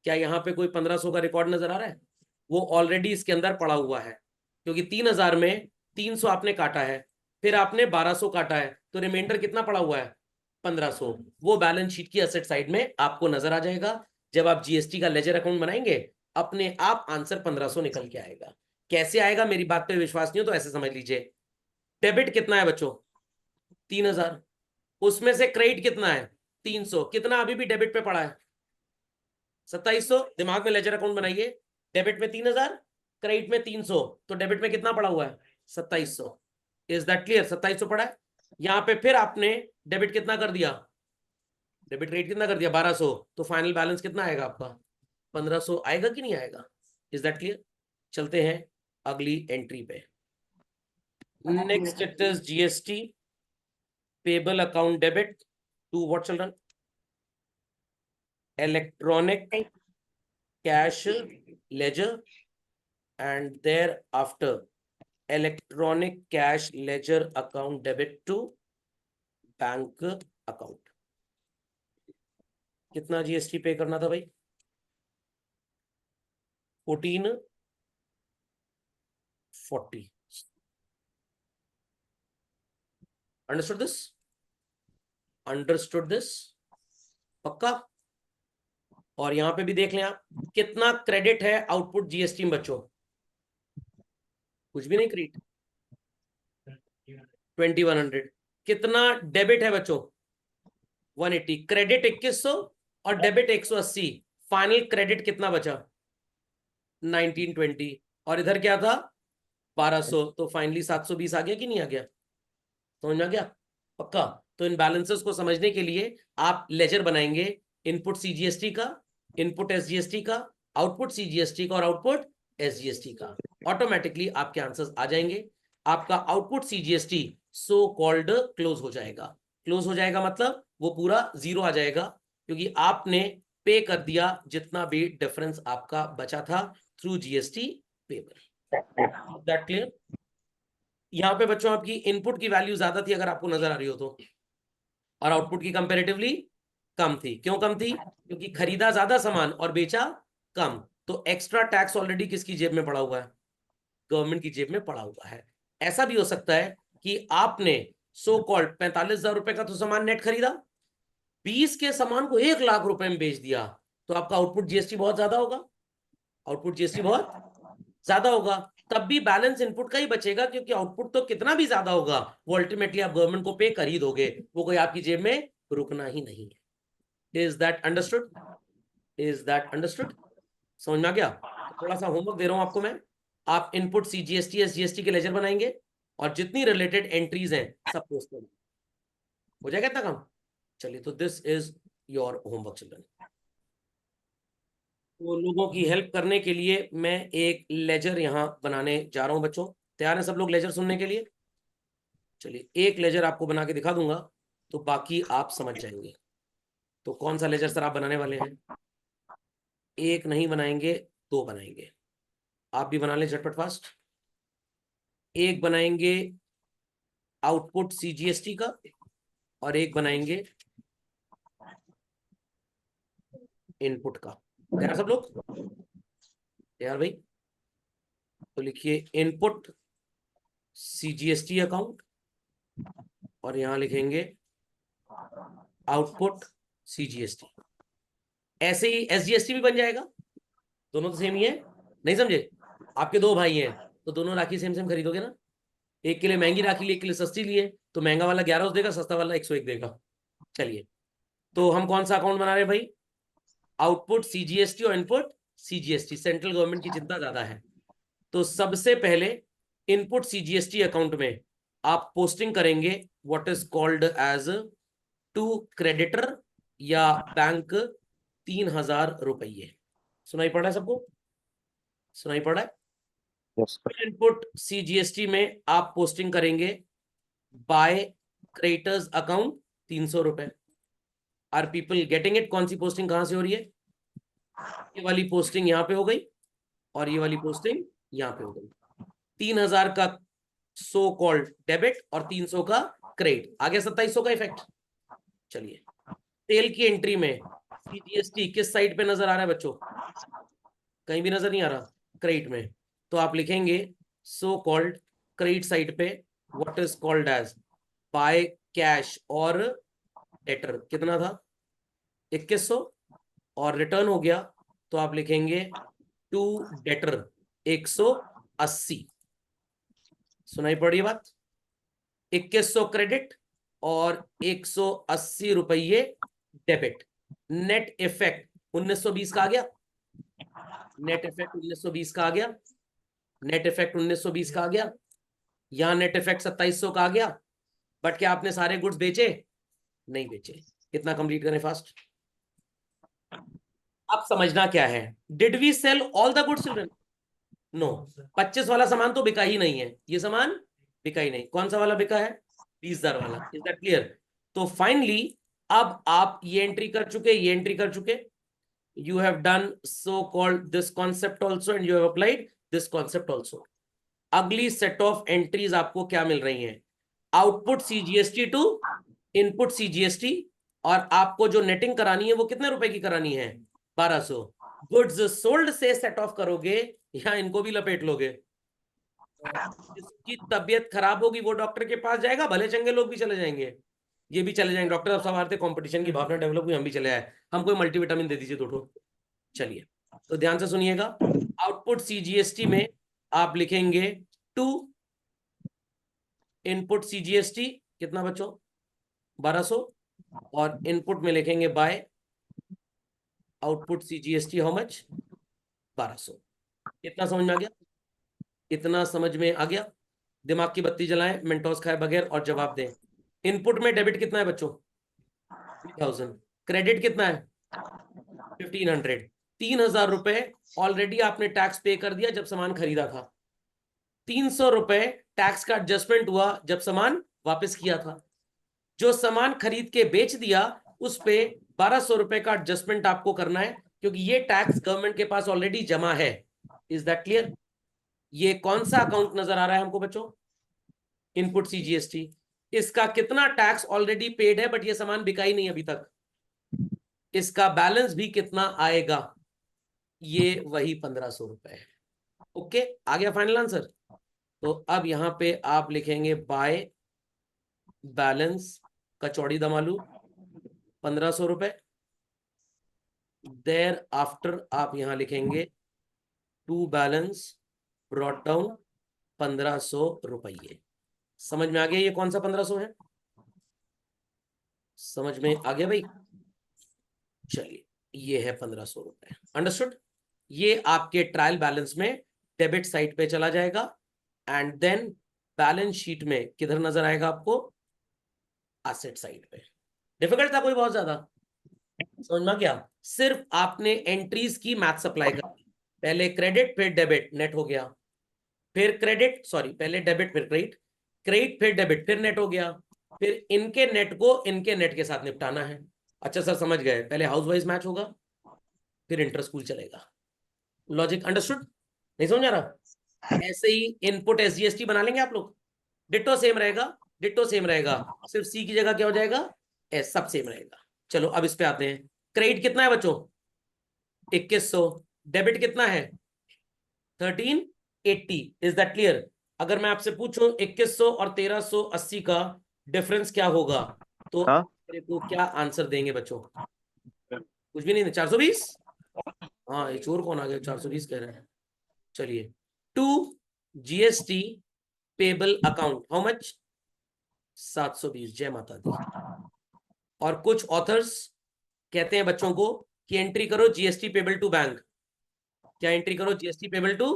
क्या यहाँ पे कोई 1500 का रिकॉर्ड नजर आ रहा है? वो ऑलरेडी इसके अंदर पड़ा हुआ है, क्योंकि 3000 में 300 आपने काटा है, फिर आपने 1200 काटा है, तो रिमाइंडर कितना पड़ा हुआ है? 1500। वो बैलेंस शीट की असेट साइड में आपको नजर आ जाएगा। जब आप जीएसटी का लेजर अकाउंट बनाएंगे, अपने आप आंसर 1500 निकल के आएगा। कैसे आएगा? मेरी बात पे विश्वास नहीं हो तो ऐसे समझ लीजिए, डेबिट कितना है बच्चों? 3000। उसमें से क्रेडिट कितना है? 300। कितना अभी भी डेबिट पे पड़ा है? 2700। दिमाग में लेजर अकाउंट बनाइए। डेबिट में 3000, क्रेडिट में 300, तो डेबिट में कितना पड़ा हुआ है? 2700। Is that clear? 2700 पड़ा है। यहां पे फिर आपने डेबिट कितना कर दिया? डेबिट रेट कितना कर दिया? 1200। तो फाइनल बैलेंस कितना आएगा आपका? 1500 आएगा कि नहीं आएगा? Is that clear? चलते हैं अगली एंट्री पे। Next it is GST payable account debit to what children? Electronic cash ledger and thereafter electronic cash ledger account debit to bank account। कितना जीएसटी पे करना था भाई? 1440। Understood this? Understood this? पक्का? और यहां पे भी देख लें आप, कितना क्रेडिट है आउटपुट जीएसटी में बच्चों? कुछ भी नहीं क्रेडिट। 2100। कितना डेबिट है बच्चों? 180। क्रेडिट 2100 और डेबिट 180। फाइनल क्रेडिट कितना बचा? 1920। और इधर क्या था? 1200। तो फाइनली 720 आ गया कि नहीं आ गया? समझ में आ गया? पक्का? तो इन बैलेंसेस को समझने के लिए आप लेजर बनाएंगे। इनपुट सीजीएसटी का, इनपुट एसजीएसटी का, आउटपुट सीजीएसटी का और आउटपुट एसजीएसटी का। ऑटोमेटिकली आपके आंसर्स आ जाएंगे। आपका output CGST so called close हो जाएगा। क्लोज हो जाएगा मतलब वो पूरा जीरो आ जाएगा, क्योंकि आपने पे कर दिया जितना भी डिफरेंस आपका बचा था through GST payable. That clear? यहाँ पे बच्चों आपकी इनपुट की वैल्यू ज्यादा थी अगर आपको नजर आ रही हो तो, और आउटपुट की कंपैरेटिवली कम थी। क्यों कम थी? क्योंकि खरीदा ज्यादा सामान और बेचा कम। तो एक्स्ट्रा टैक्स ऑलरेडी किसकी जेब में पड़ा हुआ है? गवर्नमेंट की जेब में पड़ा हुआ है। ऐसा भी हो सकता है कि आपने सो कॉल्ड 45,000 रुपए का तो सामान नेट खरीदा, 20 के सामान को 1 लाख रुपए में बेच दिया, तो आपका आउटपुट जीएसटी बहुत ज्यादा होगा। आउटपुट जीएसटी बहुत ज्यादा होगा। तब भी बैलेंस इनपुट का ही बचेगा, क्योंकि आउटपुट तो कितना भी ज्यादा होगा वो अल्टीमेटली आप गवर्नमेंट को पे कर ही दोगे, वो कोई आपकी जेब में रुकना ही नहीं है। Is that understood? Is that understood? समझ में आ गया? थोड़ा सा होमवर्क दे रहा हूं आपको मैं। आप इनपुट सीजीएसटी एसजीएसटी के लेजर बनाएंगे और जितनी रिलेटेड एंट्रीज हैं सब पोस्ट करेंगे। हो जाएगा इतना काम? चलिए, तो this is your homework children. तो लोगों की हेल्प करने के लिए मैं एक लेजर यहाँ बनाने जा रहा हूँ बच्चों। तैयार हैं सब लोग लेजर सुनने के लिए? चलिए, एक लेजर आपको बना के दिखा दूंगा, तो बाकी आप समझ जाएंगे। तो कौन सा लेजर सर आप बनाने वाले हैं? एक नहीं बनाएंगे, दो बनाएंगे। आप भी बना लें झटपट फास्ट। एक बनाएंगे आउटपुट सीजीएसटी का, और एक बनाएंगे इनपुट का। तैयार सब लोग? तैयार भाई? तो लिखिए इनपुट सीजीएसटी अकाउंट और यहां लिखेंगे आउटपुट सीजीएसटी। ऐसे ही एसजीएसटी भी बन जाएगा, दोनों तो सेम ही है। नहीं समझे? आपके दो भाई हैं तो दोनों राखी सेम सेम खरीदोगे ना, एक के लिए महंगी राखी लिए, एक के लिए सस्ती लिए, तो महंगा वाला 11 देगा, सस्ता वाला 101 देगा। चलिए, तो हम कौन सा अकाउंट बना रहे हैं भाई? आउटपुट सीजीएसटी और इनपुट सीजीएसटी। सेंट्रल गवर्नमेंट की चिंता ज्यादा है, तो सबसे पहले इनपुट सीजीएसटी अकाउंट में आप पोस्टिंग करेंगे what is called as to creditor या बैंक 3000 रुपये। सुनाई पड़ रहा है सबको? सुनाई पड़ रहा है? Yes, sir. इनपुट सीजीएसटी में आप पोस्टिंग करेंगे बाय क्रेडिटर्स अकाउंट 300 रुपए। Are people getting it? कौन सी पोस्टिंग कहां से हो रही है? ये वाली पोस्टिंग यहां पे हो गई और ये वाली पोस्टिंग यहां पे हो गई। 3000 का सो कॉल्ड डेबिट और 300 का क्रेडिट, आ गया 2700 का इफेक्ट। चलिए, सेल की एंट्री में सीजीएसटी किस साइड पे नजर आ रहा है बच्चों? कहीं भी नजर नहीं आ रहा, क्रेडिट में। तो आप लिखेंगे सो कॉल्ड क्रेडिट साइड पे what is called as by cash और डेटर। कितना था? 2100। और रिटर्न हो गया तो आप लिखेंगे टू डेटर 180। सुनाई पड़ी बात? 2100 क्रेडिट और 180 रुपये डेबिट। नेट इफेक्ट 1920 का आ गया। नेट इफेक्ट 1920 का आ गया। नेट इफेक्ट 1920 का आ गया। यहां नेट इफेक्ट 2700 का आ गया। बट क्या आपने सारे गुड्स बेचे? नहीं बेचे। कितना कंप्लीट करें फास्ट? अब समझना क्या है, did we sell all the goods children? No. 25 वाला सामान तो बिका ही नहीं है, ये सामान बिका ही नहीं। कौन सा वाला बिका है? 20,000 वाला। Is that clear? तो फाइनली अब आप ये एंट्री कर चुके, ये एंट्री कर चुके, you have done so called this concept also and you have applied this concept also. अगली सेट ऑफ एंट्रीज आपको क्या मिल रही हैं? Output CGST to input CGST, और आपको जो नेटिंग करानी है वो कितने रुपए की करानी है? 1200। गुड्स सोल्ड से सेट ऑफ करोगे या इनको भी लपेट लोगे? जिसकी तबीयत खराब होगी वो डॉक्टर के पास जाएगा, भले चंगे लोग भी चले जाएंगे, ये भी चले जाएंगे। डॉक्टर साहब हमारे कंपटीशन की भावना डेवलप हुई, हम भी चले आए, हमको मल्टीविटामिन दे दीजिए 2 ठो। चलिए, तो ध्यान से सुनिएगा। आउटपुट सीजीएसटी में आप लिखेंगे टू इनपुट सीजीएसटी, कितना बच्चों? 1200। और इनपुट में लिखेंगे by output CGST how much? 1200। कितना समझ में आ गया? इतना समझ में आ गया? दिमाग की बत्ती जलाएं मेंटोस खाए बगैर और जवाब दें। इनपुट में डेबिट कितना है बच्चों? 3000। क्रेडिट कितना है? 1500। 3000 रुपए ऑलरेडी आपने टैक्स पे कर दिया जब सामान खरीदा था। 300 रुपए टैक्स का एडजस्टमेंट हुआ जब सामान वापस किया था। जो सामान खरीद के बेच दिया उस पे 1200 रुपए का एडजस्टमेंट आपको करना है, क्योंकि ये टैक्स गवर्नमेंट के पास ऑलरेडी जमा है। Is that clear? ये कौन सा अकाउंट नजर आ रहा है हमको बच्चों? Input CGST. इसका कितना टैक्स ऑलरेडी पेड है बट ये सामान बिका ही नहीं अभी तक, इसका बैलेंस भी कितना आएगा? ये वही 1500 रुपए है। ओके, आ गया फाइनल आंसर? तो अब यहां पे आप लिखेंगे बाय बैलेंस कचौड़ी दम आलू 1500 रुपए। देर आफ्टर आप यहां लिखेंगे टू बैलेंस ब्रॉट डाउन 1500 रुपये। समझ में आ गया ये कौन सा 1500 है? समझ में आ गया भाई? चलिए, ये है 1500 रुपए। अंडरस्टूड? ये आपके ट्रायल बैलेंस में डेबिट साइड पे चला जाएगा एंड देन बैलेंस शीट में किधर नजर आएगा आपको? एसेट साइड पे। डिफिकल्ट था कोई बहुत ज्यादा? समझ में क्या? सिर्फ आपने एंट्रीज की मैथ्स अप्लाई कर, पहले क्रेडिट फिर डेबिट, नेट हो गया। फिर क्रेडिट, सॉरी, पहले डेबिट फिर क्रेडिट, क्रेडिट फिर डेबिट, फिर नेट हो गया। फिर इनके नेट को इनके नेट के साथ निपटाना है। अच्छा सर समझ गए, पहले हाउस वाइज मैच होगा फिर इंटर स्कूल चलेगा। Logic understood? नहीं समझ आ रहा? ऐसे ही इनपुट एसजीएसटी बना लेंगे आप लोग, डिट्टो सेम रहेगा। डिट्टो सेम रहेगा, सिर्फ सी की जगह क्या हो जाएगा, एस, सब सेम रहेगा। चलो अब इस पे आते हैं। क्रेडिट कितना है बच्चों, 2100। डेबिट कितना है, 1380। Is that clear? अगर मैं आपसे पूछूं 2100 और 1380 का डिफरेंस क्या होगा, तो हाँ। मेरे को क्या आंसर देंगे बच्चों? कुछ भी नहीं, 420। हाँ, ये चोर कौन आ गया, 420 कह रहे हैं। चलिए, to GST payable account how much, 720। जय माता दी। और कुछ ऑथर्स कहते हैं बच्चों को कि एंट्री करो जीएसटी पेबल टू बैंक। क्या एंट्री करो, जीएसटी पेबल टू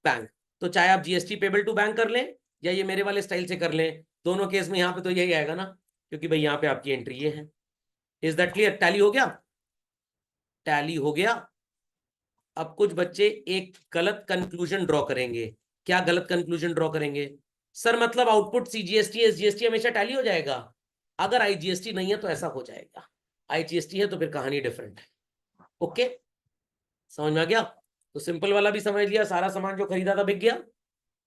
बैंक। तो चाहे आप जीएसटी पेबल टू बैंक कर लें या ये मेरे वाले स्टाइल से कर लें, दोनों केस में यहाँ पे तो यही आएगा ना, क्योंकि भाई यहाँ पे आपकी एंट्री ये है। Is that clear? टैली हो गया, टैली हो गया। अब कुछ बच्चे एक गलत कंक्लूजन ड्रॉ करेंगे। क्या गलत कंक्लूजन ड्रॉ करेंगे? सर मतलब आउटपुट सीजीएसटी एसजीएसटी हमेशा टैली हो जाएगा, अगर आईजीएसटी नहीं है तो ऐसा हो जाएगा, आईजीएसटी है तो फिर कहानी डिफरेंट है। ओके, समझ में आ गया? तो सिंपल वाला भी समझ लिया, सारा सामान जो खरीदा था बिक गया।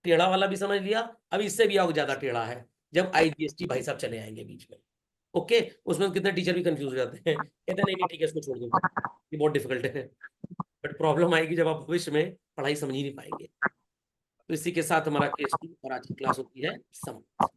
टेढ़ा वाला भी समझ लिया, अब इससे भी और ज्यादा टेढ़ा है जब आईजीएसटी भाई साहब चले आएंगे बीच में। ओके, उसमें कितने टीचर भी कंफ्यूज हो जाते हैं, कहते हैं नहीं नहीं ठीक है इसको छोड़ दो, ये बहुत डिफिकल्ट है। बट प्रॉब्लम आएगी जब आप भविष्य में पढ़ाई समझ ही नहीं पाएंगे। तो इसी के साथ हमारा केस 2 और आज की क्लास होती है समाप्त।